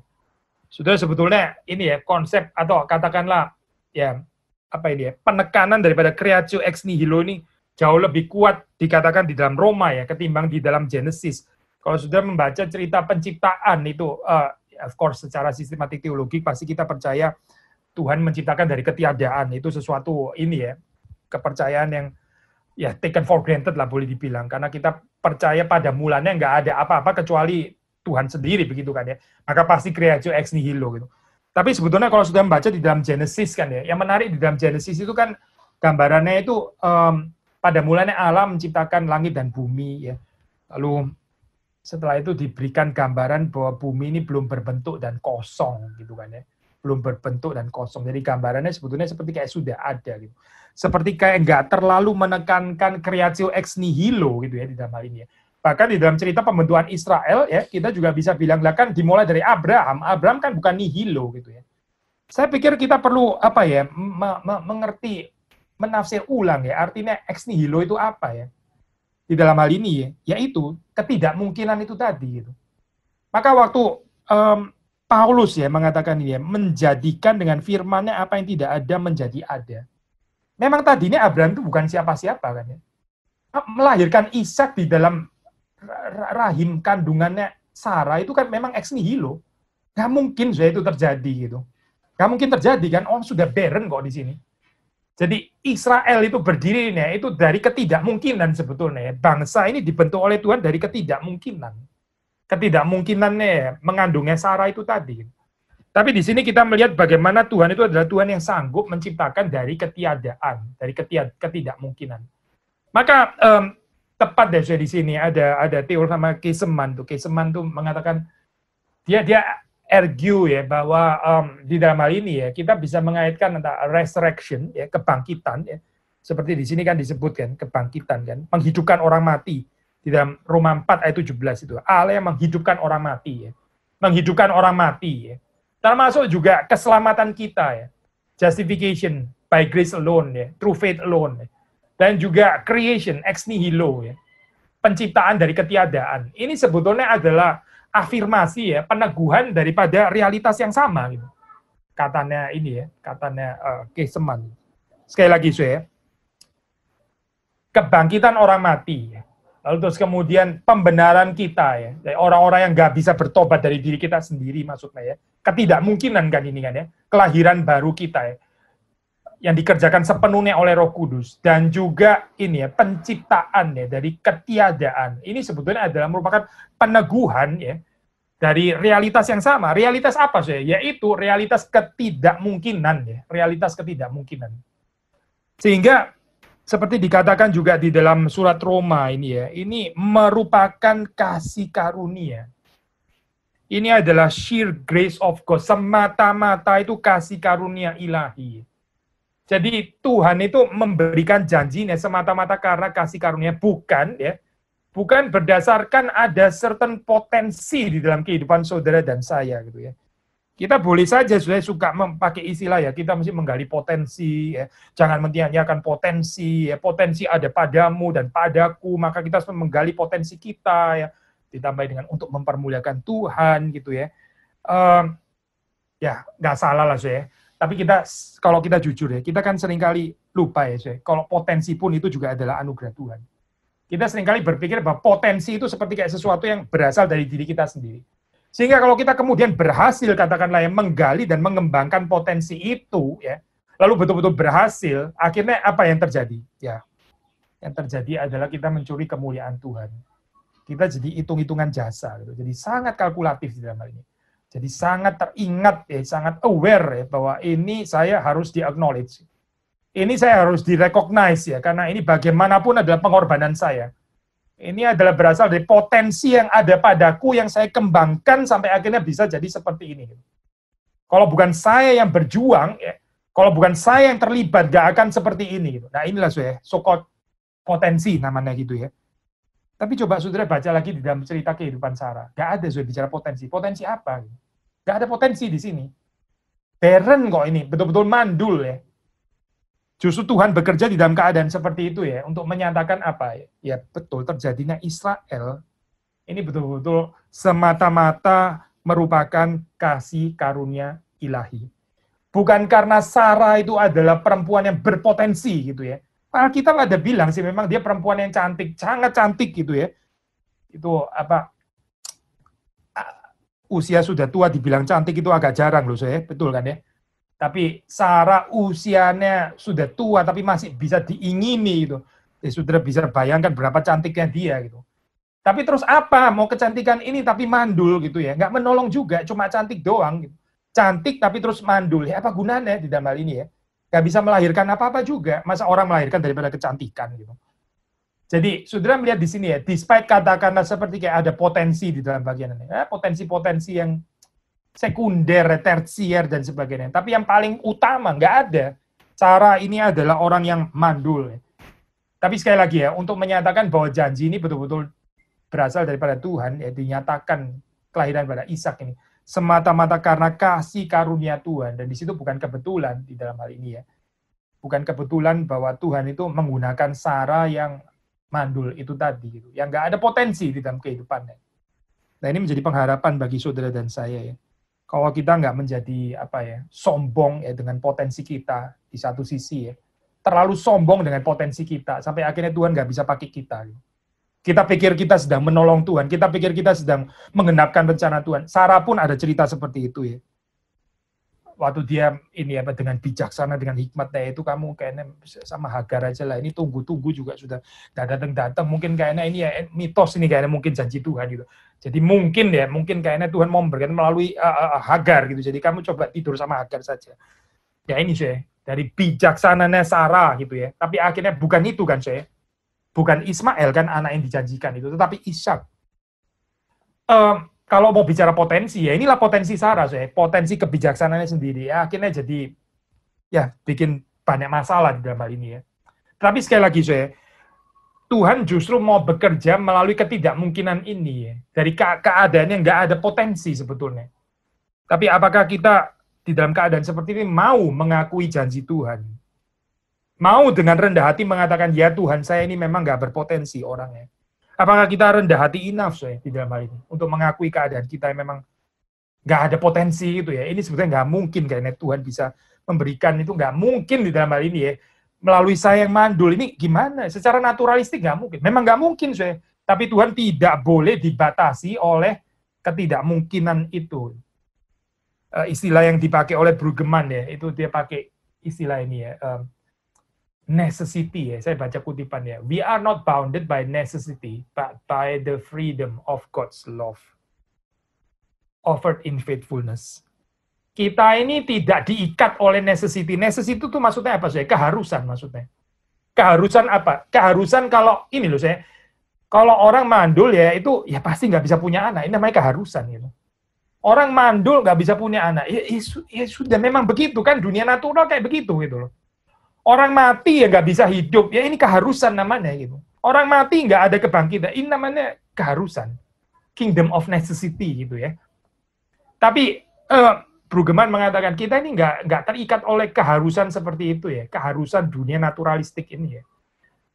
Sudah sebetulnya ini ya konsep atau katakanlah ya apa ini ya penekanan daripada creatio ex nihilo ini jauh lebih kuat dikatakan di dalam Roma ya ketimbang di dalam Genesis. Kalau sudah membaca cerita penciptaan itu of course secara sistematik teologi pasti kita percaya Tuhan menciptakan dari ketiadaan, itu sesuatu ini ya kepercayaan yang ya taken for granted lah boleh dibilang, karena kita percaya pada mulanya nggak ada apa-apa kecuali Tuhan sendiri begitu kan ya, maka pasti creatio ex nihilo gitu. Tapi sebetulnya kalau sudah membaca di dalam Genesis kan ya, yang menarik di dalam Genesis itu kan gambarannya itu pada mulanya Allah menciptakan langit dan bumi ya, lalu setelah itu diberikan gambaran bahwa bumi ini belum berbentuk dan kosong gitu kan ya, belum berbentuk dan kosong. Jadi gambarannya sebetulnya seperti kayak sudah ada gitu, seperti kayak nggak terlalu menekankan creatio ex nihilo gitu ya di dalam hal ini ya. Bahkan di dalam cerita pembentukan Israel ya kita juga bisa bilang kan dimulai dari Abraham. Abraham kan bukan nihilo gitu ya. Saya pikir kita perlu apa ya mengerti, menafsir ulang ya artinya ex nihilo itu apa ya. Di dalam hal ini yaitu ketidakmungkinan itu tadi gitu. Maka waktu Paulus ya mengatakan ini ya, menjadikan dengan firman-Nya apa yang tidak ada menjadi ada. Memang tadinya Abraham itu bukan siapa-siapa kan ya. Melahirkan Ishak di dalam rahim kandungannya Sarah itu kan memang ex nihilo. Gak mungkin itu terjadi gitu. Gak mungkin terjadi kan, sudah barren kok di sini. Jadi Israel itu berdirinya itu dari ketidakmungkinan sebetulnya. Bangsa ini dibentuk oleh Tuhan dari ketidakmungkinan. Ketidakmungkinannya mengandungnya Sarah itu tadi. Tapi di sini kita melihat bagaimana Tuhan itu adalah Tuhan yang sanggup menciptakan dari ketiadaan, dari ketidakmungkinan. Maka tepat deh di sini ada teori sama Keseman tuh. Keseman tuh mengatakan dia argue ya bahwa di dalam hal ini ya kita bisa mengaitkan antara resurrection ya kebangkitan ya seperti di sini kan disebutkan kebangkitan kan menghidupkan orang mati di dalam Roma 4 ayat 17 itu Allah yang menghidupkan orang mati ya menghidupkan orang mati ya termasuk juga keselamatan kita ya justification by grace alone ya through faith alone ya. Dan juga creation ex nihilo ya penciptaan dari ketiadaan ini sebetulnya adalah afirmasi ya, peneguhan daripada realitas yang sama gitu. Katanya ini ya, katanya Keseman. Sekali lagi saya, kebangkitan orang mati ya. Lalu terus kemudian pembenaran kita ya, dari orang-orang yang nggak bisa bertobat dari diri kita sendiri maksudnya ya. Ketidakmungkinan kan ini kan ya, kelahiran baru kita ya. Yang dikerjakan sepenuhnya oleh Roh Kudus dan juga ini ya penciptaan ya dari ketiadaan. Ini sebetulnya adalah merupakan peneguhan ya dari realitas yang sama. Realitas apa sih? Yaitu realitas ketidakmungkinan ya, realitas ketidakmungkinan. Sehingga seperti dikatakan juga di dalam surat Roma ini ya, ini merupakan kasih karunia. Ini adalah sheer grace of God, semata-mata itu kasih karunia ilahi. Jadi Tuhan itu memberikan janjinya semata-mata karena kasih karunia, bukan ya, bukan berdasarkan ada certain potensi di dalam kehidupan saudara dan saya gitu ya. Kita boleh saja suka memakai istilah ya, kita mesti menggali potensi ya, jangan menyanyiakan potensi ya, potensi ada padamu dan padaku, maka kita harus menggali potensi kita ya, ditambah dengan untuk mempermuliakan Tuhan gitu ya. Ya nggak salah lah saya. Tapi kita, kalau kita jujur ya, kita kan seringkali lupa ya, kalau potensi pun itu juga adalah anugerah Tuhan. Kita seringkali berpikir bahwa potensi itu seperti kayak sesuatu yang berasal dari diri kita sendiri. Sehingga kalau kita kemudian berhasil, katakanlah yang menggali dan mengembangkan potensi itu, ya, lalu betul-betul berhasil, akhirnya apa yang terjadi? Ya, yang terjadi adalah kita mencuri kemuliaan Tuhan. Kita jadi hitung-hitungan jasa, gitu. Jadi sangat kalkulatif di dalam hal ini. Jadi sangat teringat, sangat aware bahwa ini saya harus di-acknowledge. Ini saya harus di-recognize karena ini bagaimanapun adalah pengorbanan saya. Ini adalah berasal dari potensi yang ada padaku yang saya kembangkan sampai akhirnya bisa jadi seperti ini. Kalau bukan saya yang berjuang, kalau bukan saya yang terlibat, gak akan seperti ini. Nah inilah so-called potensi namanya gitu ya. Tapi coba saudara baca lagi di dalam cerita kehidupan Sarah. Gak ada bicara potensi. Potensi apa? Gak ada potensi di sini. Barren kok ini, betul-betul mandul ya. Justru Tuhan bekerja di dalam keadaan seperti itu ya, untuk menyatakan apa ya? Ya betul, terjadinya Israel, ini betul-betul semata-mata merupakan kasih karunia ilahi. Bukan karena Sarah itu adalah perempuan yang berpotensi gitu ya. Alkitab ada bilang sih memang dia perempuan yang cantik, sangat cantik gitu ya. Itu apa? Usia sudah tua dibilang cantik itu agak jarang loh saya, betul kan ya? Tapi Sarah usianya sudah tua tapi masih bisa diingini gitu. Ya saudara bisa bayangkan berapa cantiknya dia gitu. Tapi terus apa? Mau kecantikan ini tapi mandul gitu ya. Nggak menolong juga, cuma cantik doang gitu. Cantik tapi terus mandul. Ya apa gunanya di dalam hal ini ya? Nggak bisa melahirkan apa-apa juga. Masa orang melahirkan daripada kecantikan gitu. Jadi, saudara melihat di sini ya, despite katakanlah seperti kayak ada potensi di dalam bagian ini. Potensi-potensi yang sekunder, tersier, dan sebagainya. Tapi yang paling utama, nggak ada. Sarah ini adalah orang yang mandul. Tapi sekali lagi ya, untuk menyatakan bahwa janji ini betul-betul berasal daripada Tuhan, ya dinyatakan kelahiran pada Ishak ini, semata-mata karena kasih karunia Tuhan. Dan di situ bukan kebetulan di dalam hal ini ya. Bukan kebetulan bahwa Tuhan itu menggunakan Sarah yang mandul itu tadi, gitu. Yang nggak ada potensi di dalam kehidupannya. Nah ini menjadi pengharapan bagi saudara dan saya ya. Kalau kita nggak menjadi sombong ya dengan potensi kita di satu sisi ya, terlalu sombong dengan potensi kita sampai akhirnya Tuhan nggak bisa pakai kita. Gitu. Kita pikir kita sedang menolong Tuhan, kita pikir kita sedang menggenapkan rencana Tuhan. Sarah pun ada cerita seperti itu ya. Waktu dia dengan bijaksana, dengan hikmatnya itu, kamu kayaknya sama Hagar aja lah, ini tunggu-tunggu juga sudah nggak datang-datang, mungkin kayaknya ini ya mitos, ini kayaknya mungkin janji Tuhan gitu. Jadi mungkin kayaknya Tuhan mau memberikan melalui Hagar gitu, jadi kamu coba tidur sama Hagar saja. Ya ini saya dari bijaksananya Sarah gitu ya, tapi akhirnya bukan itu kan saya, bukan Ismail kan anak yang dijanjikan itu, tetapi Ishak. Kalau mau bicara potensi, ya inilah potensi Sarah, potensi kebijaksanaannya sendiri. Ya, akhirnya jadi, ya bikin banyak masalah di dalam hal ini ya. Tapi sekali lagi, Tuhan justru mau bekerja melalui ketidakmungkinan ini ya. Dari keadaan yang nggak ada potensi sebetulnya. Tapi apakah kita di dalam keadaan seperti ini mau mengakui janji Tuhan? Mau dengan rendah hati mengatakan, ya Tuhan, saya ini memang nggak berpotensi orangnya. Apakah kita rendah hati enough di dalam hal ini untuk mengakui keadaan kita yang memang nggak ada potensi itu ya? Ini sebetulnya nggak mungkin karena Tuhan bisa memberikan itu, nggak mungkin di dalam hal ini ya. Melalui saya yang mandul ini gimana? Secara naturalistik nggak mungkin. Memang nggak mungkin tapi Tuhan tidak boleh dibatasi oleh ketidakmungkinan itu. Istilah yang dipakai oleh Brueggemann ya, itu dia pakai istilah ini ya. Necessity ya, saya baca kutipannya. We are not bounded by necessity, but by the freedom of God's love offered in faithfulness. Kita ini tidak diikat oleh necessity. Necessity itu maksudnya apa Keharusan maksudnya. Keharusan apa? Keharusan kalau ini loh kalau orang mandul ya itu ya pasti nggak bisa punya anak. Ini namanya keharusan gitu. Orang mandul nggak bisa punya anak. Ya sudah memang begitu kan, dunia natural kayak begitu gitu loh. Orang mati ya nggak bisa hidup, ya ini keharusan namanya gitu. Orang mati nggak ada kebangkitan, ini namanya keharusan. Kingdom of necessity gitu ya. Tapi Brueggemann mengatakan kita ini nggak terikat oleh keharusan seperti itu ya, keharusan dunia naturalistik ini ya.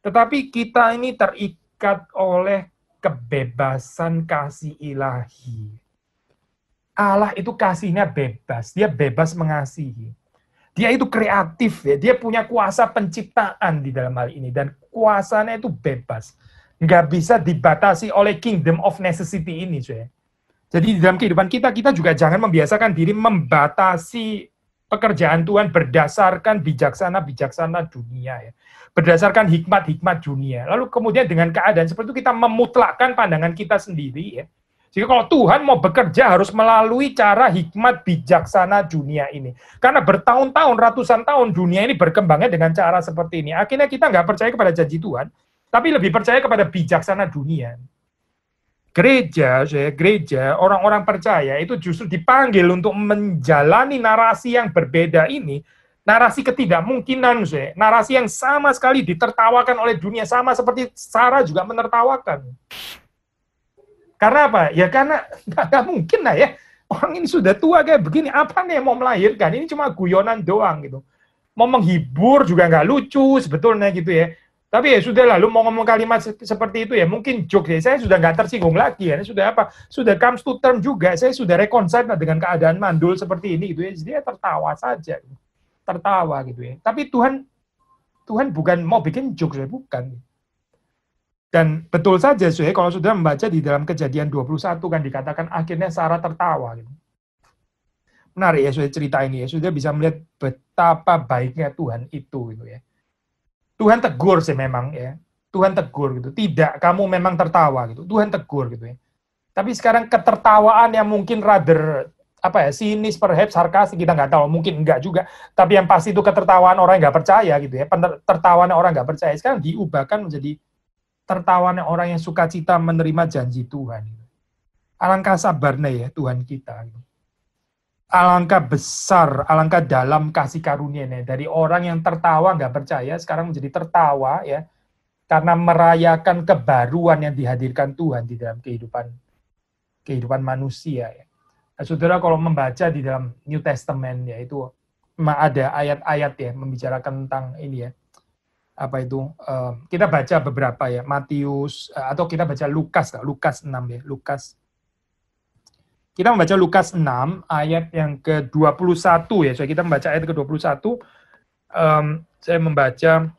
Tetapi kita ini terikat oleh kebebasan kasih ilahi. Allah itu kasihnya bebas, dia bebas mengasihi. Dia itu kreatif ya, dia punya kuasa penciptaan di dalam hal ini dan kuasanya itu bebas, nggak bisa dibatasi oleh kingdom of necessity ini, Jadi di dalam kehidupan kita juga jangan membiasakan diri membatasi pekerjaan Tuhan berdasarkan bijaksana dunia ya. Berdasarkan hikmat dunia. Lalu kemudian dengan keadaan seperti itu kita memutlakkan pandangan kita sendiri ya. Jadi kalau Tuhan mau bekerja harus melalui cara hikmat bijaksana dunia ini. Karena bertahun-tahun, ratusan tahun dunia ini berkembangnya dengan cara seperti ini. Akhirnya kita nggak percaya kepada janji Tuhan, tapi lebih percaya kepada bijaksana dunia. Gereja, orang-orang percaya itu justru dipanggil untuk menjalani narasi yang berbeda ini, narasi ketidakmungkinan, narasi yang sama sekali ditertawakan oleh dunia, sama seperti Sarah juga menertawakan. Karena apa? Ya karena nggak mungkin lah ya, orang ini sudah tua kayak begini, apa nih yang mau melahirkan? Ini cuma guyonan doang gitu. Mau menghibur juga nggak lucu sebetulnya gitu ya. Tapi ya sudah lalu mau ngomong kalimat seperti itu ya mungkin joke ya. Saya sudah nggak tersinggung lagi ya. Sudah apa? Sudah comes to term juga. Saya sudah reconcile dengan keadaan mandul seperti ini gitu ya. Jadi ya tertawa saja. Tertawa gitu ya. Tapi Tuhan bukan mau bikin joke ya, bukan. Dan betul saja ya kalau sudah membaca di dalam Kejadian 21 kan dikatakan akhirnya Sarah tertawa gitu. Menarik ya sudah cerita ini ya. Sudah bisa melihat betapa baiknya Tuhan itu gitu ya. Tuhan tegur sih memang ya. Tuhan tegur gitu. Tidak, kamu memang tertawa gitu. Tuhan tegur gitu ya. Tapi sekarang ketertawaan yang mungkin rather sinis, perhaps sarkastik, kita nggak tahu, mungkin enggak juga. Tapi yang pasti itu ketertawaan orang yang nggak percaya gitu ya. Tertawaan orang nggak percaya. Sekarang diubahkan menjadi tertawanya orang yang sukacita menerima janji Tuhan. Alangkah sabarnya ya Tuhan kita. Alangkah besar, alangkah dalam kasih karunia-Nya. Dari orang yang tertawa nggak percaya, sekarang menjadi tertawa ya, karena merayakan kebaruan yang dihadirkan Tuhan di dalam kehidupan manusia. Ya. Nah, saudara kalau membaca di dalam New Testament ya itu ada ayat-ayat ya membicarakan tentang ini ya. Kita baca beberapa ya, Matius atau kita baca Lukas 6 ya, Kita membaca Lukas 6 ayat yang ke-21 ya. So, kita membaca ayat ke-21. Saya membaca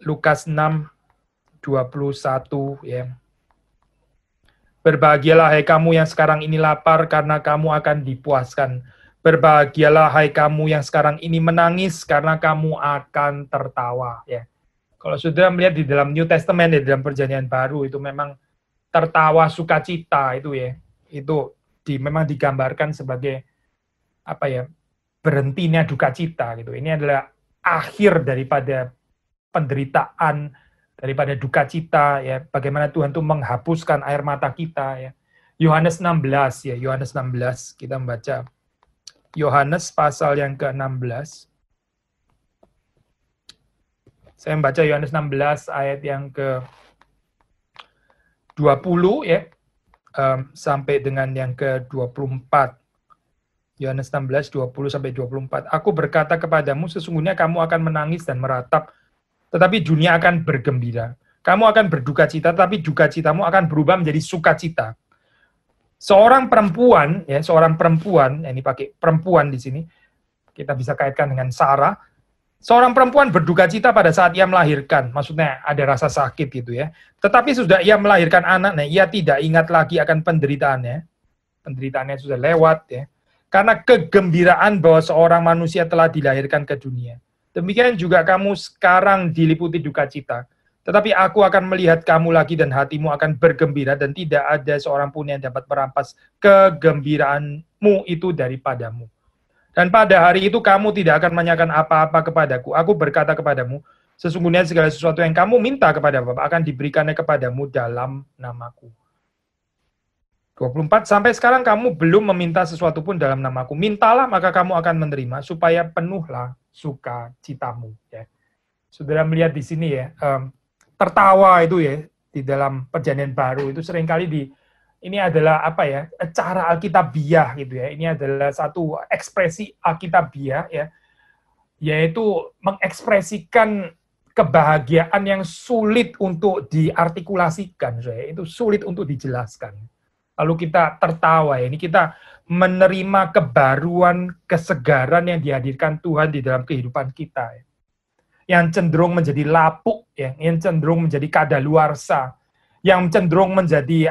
Lukas 6 21 ya. Berbahagialah hai kamu yang sekarang ini lapar karena kamu akan dipuaskan. Berbahagialah hai kamu yang sekarang ini menangis karena kamu akan tertawa ya. Kalau sudah melihat di dalam New Testament ya, dalam Perjanjian Baru itu memang tertawa sukacita itu ya. Itu memang digambarkan sebagai berhentinya duka cita gitu. Ini adalah akhir daripada penderitaan, daripada duka cita ya. Bagaimana Tuhan itu menghapuskan air mata kita ya. Yohanes 16 ya, Yohanes 16 kita membaca. Yohanes pasal yang ke-16. Saya membaca Yohanes 16 ayat yang ke-20 ya. Sampai dengan yang ke-24. Yohanes 16, 20 sampai 24. Aku berkata kepadamu, sesungguhnya kamu akan menangis dan meratap, tetapi dunia akan bergembira. Kamu akan berduka cita, tapi duka citamu akan berubah menjadi sukacita. Seorang perempuan, ini pakai perempuan di sini, kita bisa kaitkan dengan Sarah. Seorang perempuan berduka cita pada saat ia melahirkan, maksudnya ada rasa sakit gitu ya. Tetapi sudah ia melahirkan anaknya, ia tidak ingat lagi akan penderitaannya. Penderitaannya sudah lewat ya. Karena kegembiraan bahwa seorang manusia telah dilahirkan ke dunia. Demikian juga kamu sekarang diliputi duka cita. Tetapi aku akan melihat kamu lagi dan hatimu akan bergembira dan tidak ada seorang pun yang dapat merampas kegembiraanmu itu daripadamu. Dan pada hari itu kamu tidak akan menanyakan apa-apa kepadaku. Aku berkata kepadamu, sesungguhnya segala sesuatu yang kamu minta kepada Bapa akan diberikannya kepadamu dalam namaku. 24, sampai sekarang kamu belum meminta sesuatu pun dalam namaku. Mintalah maka kamu akan menerima, supaya penuhlah sukacitamu. Ya. Saudara melihat di sini ya, tertawa itu ya, di dalam Perjanjian Baru itu seringkali ini adalah cara Alkitabiah gitu ya. Ini adalah satu ekspresi Alkitabiah ya, yaitu mengekspresikan kebahagiaan yang sulit untuk diartikulasikan, itu sulit untuk dijelaskan. Lalu kita tertawa ya, ini kita menerima kebaruan, kesegaran yang dihadirkan Tuhan di dalam kehidupan kita ya. Yang cenderung menjadi lapuk ya, yang cenderung menjadi kadaluarsa, yang cenderung menjadi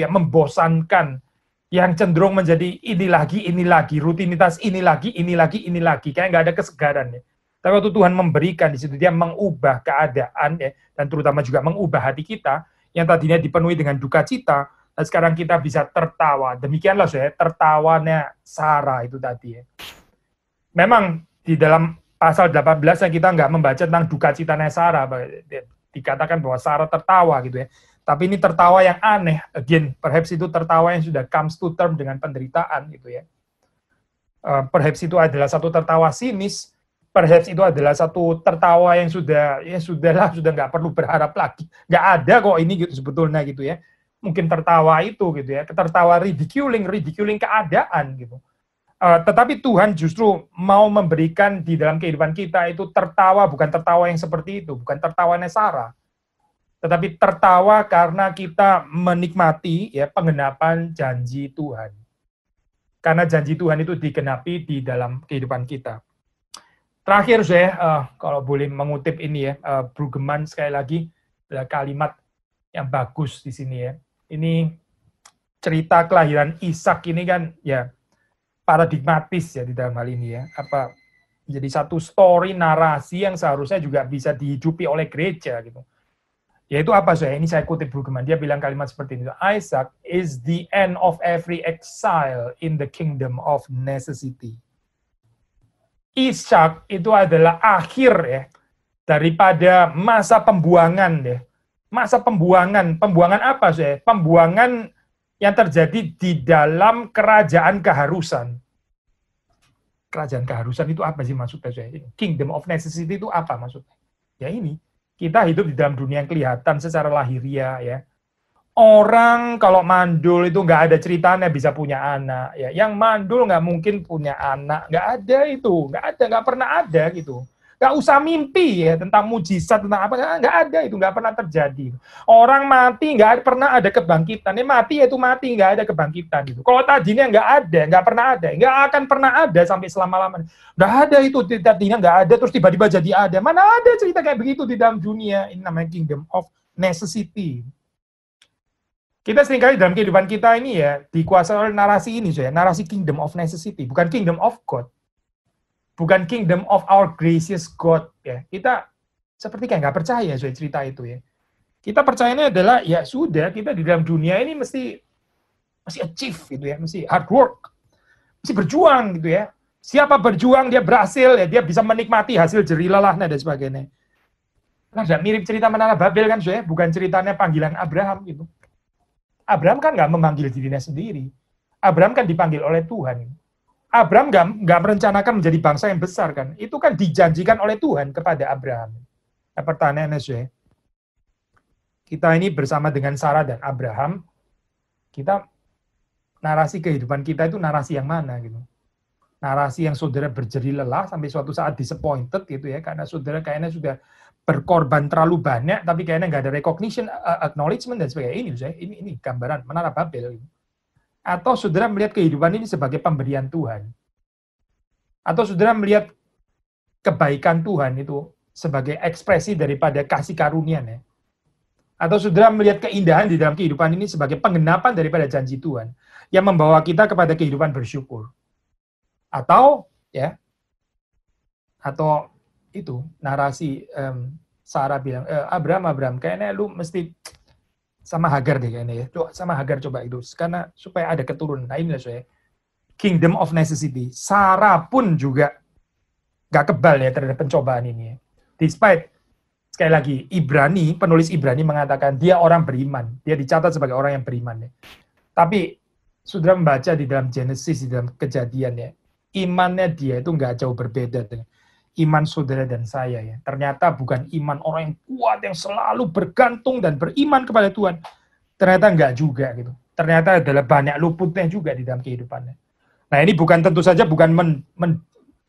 membosankan, yang cenderung menjadi ini lagi, rutinitas ini lagi, kayak nggak ada kesegaran ya. Tapi waktu Tuhan memberikan di situ, dia mengubah keadaan ya, dan terutama juga mengubah hati kita yang tadinya dipenuhi dengan duka cita, dan sekarang kita bisa tertawa. Demikianlah saya, tertawanya Sarah itu tadi ya. Memang di dalam pasal 18 yang kita nggak membaca tentang duka citanya Sarah, dikatakan bahwa Sarah tertawa gitu ya. Tapi ini tertawa yang aneh, again, perhaps itu tertawa yang sudah comes to term dengan penderitaan gitu ya. Perhaps itu adalah satu tertawa sinis, perhaps itu adalah satu tertawa yang sudah nggak perlu berharap lagi, nggak ada kok ini gitu sebetulnya gitu ya. Mungkin tertawa itu gitu ya, tertawa ridiculing keadaan gitu. Tetapi Tuhan justru mau memberikan di dalam kehidupan kita itu tertawa, bukan tertawa yang seperti itu, bukan tertawanya Sarah, tetapi tertawa karena kita menikmati ya penggenapan janji Tuhan. Karena janji Tuhan itu digenapi di dalam kehidupan kita. Terakhir saya kalau boleh mengutip ini ya, Brueggemann sekali lagi, adalah kalimat yang bagus di sini ya. Ini cerita kelahiran Ishak ini kan ya paradigmatis ya di dalam hal ini ya. Jadi satu story narasi yang seharusnya juga bisa dihidupi oleh gereja gitu. Yaitu apa saya? Ini saya kutip Brueggemann, dia bilang kalimat seperti ini. Isaac is the end of every exile in the kingdom of necessity. Ishak itu adalah akhir ya daripada masa pembuangan ya. Masa pembuangan apa saya? Pembuangan yang terjadi di dalam kerajaan keharusan. Kerajaan keharusan itu apa sih maksudnya saya? Kingdom of necessity itu apa maksudnya? Ya ini. Kita hidup di dalam dunia yang kelihatan secara lahiriah ya. Orang kalau mandul itu nggak ada ceritanya bisa punya anak ya. Yang mandul nggak mungkin punya anak, nggak ada itu, nggak pernah ada gitu. Nggak usah mimpi ya tentang mujizat, tentang apa, nggak ada itu, nggak pernah terjadi. Orang mati nggak pernah ada kebangkitan, mati itu mati, nggak ada kebangkitan gitu. Kalau tadinya nggak ada, nggak pernah ada, nggak akan pernah ada sampai selama-lamanya. Nggak ada itu, tadinya nggak ada, terus tiba-tiba jadi ada. Mana ada cerita kayak begitu di dalam dunia, ini namanya kingdom of necessity. Kita seringkali dalam kehidupan kita ini ya, dikuasai oleh narasi ini, narasi kingdom of necessity, bukan kingdom of God. Bukan kingdom of our gracious God ya. Kita seperti kayak nggak percaya cerita itu ya. Kita percayanya adalah ya sudah, kita di dalam dunia ini mesti achieve gitu ya, mesti hard work, mesti berjuang gitu ya. Siapa berjuang dia berhasil ya, dia bisa menikmati hasil jerih lelahnya dan sebagainya. Nah, mirip cerita Menara Babel kan bukan ceritanya panggilan Abraham gitu. Abraham kan nggak memanggil dirinya sendiri. Abraham kan dipanggil oleh Tuhan. Abraham nggak merencanakan menjadi bangsa yang besar kan. Itu kan dijanjikan oleh Tuhan kepada Abraham. Nah, pertanyaannya kita ini bersama dengan Sarah dan Abraham, kita narasi kehidupan kita itu narasi yang mana gitu. Narasi yang saudara berjerih lelah sampai suatu saat disappointed gitu ya, karena saudara kayaknya sudah berkorban terlalu banyak, tapi kayaknya nggak ada recognition, acknowledgement dan sebagainya. Ini gambaran Menara Babel gitu. Atau saudara melihat kehidupan ini sebagai pemberian Tuhan. Atau saudara melihat kebaikan Tuhan itu sebagai ekspresi daripada kasih karunia-Nya. Atau saudara melihat keindahan di dalam kehidupan ini sebagai penggenapan daripada janji Tuhan yang membawa kita kepada kehidupan bersyukur. Atau itu narasi Sarah bilang, Abraham, kayaknya lu mesti sama Hagar deh kayaknya ya. Sama Hagar coba itu. Karena supaya ada keturunan. Nah inilah kingdom of necessity. Sarah pun juga gak kebal ya terhadap pencobaan ini ya. Despite, sekali lagi, penulis Ibrani mengatakan dia orang beriman. Dia dicatat sebagai orang yang beriman ya. Tapi, sudah membaca di dalam Genesis, di dalam Kejadian ya. Imannya dia itu gak jauh berbeda dengan iman saudara dan saya ya. Ternyata bukan iman orang yang kuat yang selalu bergantung dan beriman kepada Tuhan. Ternyata enggak juga gitu. Ternyata adalah banyak luputnya juga di dalam kehidupannya. Nah, ini tentu saja bukan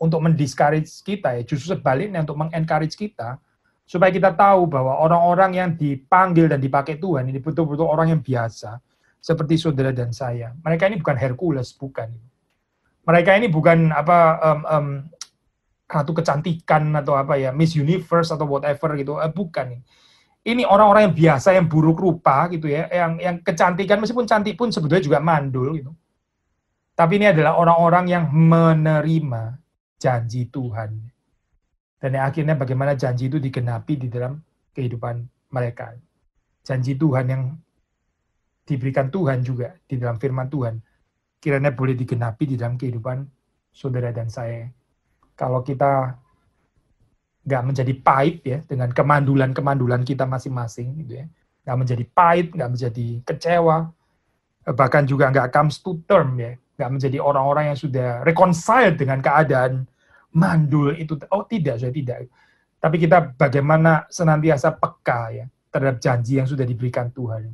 untuk mendiscourage kita ya, justru sebaliknya untuk mengencourage kita supaya kita tahu bahwa orang-orang yang dipanggil dan dipakai Tuhan ini betul-betul orang yang biasa seperti saudara dan saya. Mereka ini bukan Hercules, bukan. Mereka ini bukan ratu kecantikan atau Miss Universe atau whatever gitu, bukan. Ini orang-orang yang biasa, yang buruk rupa gitu ya, yang kecantikan meskipun cantik pun sebetulnya juga mandul gitu. Tapi ini adalah orang-orang yang menerima janji Tuhan. Dan yang akhirnya bagaimana janji itu digenapi di dalam kehidupan mereka. Janji Tuhan yang diberikan Tuhan juga di dalam firman Tuhan, kiranya boleh digenapi di dalam kehidupan saudara dan saya. Kalau kita nggak menjadi pahit ya, dengan kemandulan-kemandulan kita masing-masing, gitu ya, nggak menjadi pahit, nggak menjadi kecewa, bahkan juga nggak comes to term ya, nggak menjadi orang-orang yang sudah reconciled dengan keadaan mandul itu. Oh tidak, saya tidak. Tapi kita bagaimana senantiasa peka ya terhadap janji yang sudah diberikan Tuhan.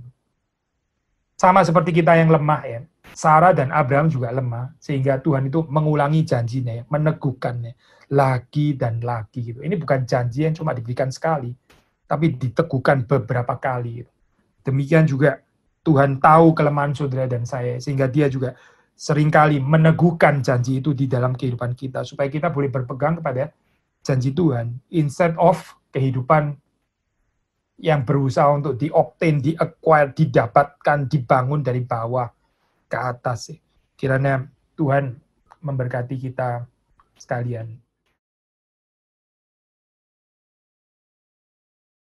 Sama seperti kita yang lemah ya. Sarah dan Abraham juga lemah, sehingga Tuhan itu mengulangi janjinya, ya, meneguhkannya lagi dan lagi. Gitu. Ini bukan janji yang cuma diberikan sekali, tapi diteguhkan beberapa kali. Gitu. Demikian juga Tuhan tahu kelemahan saudara dan saya, sehingga dia juga seringkali meneguhkan janji itu di dalam kehidupan kita, supaya kita boleh berpegang kepada janji Tuhan, instead of kehidupan yang berusaha untuk di-obtain, di-acquire, didapatkan, dibangun dari bawah ke atas. Kiranya Tuhan memberkati kita sekalian.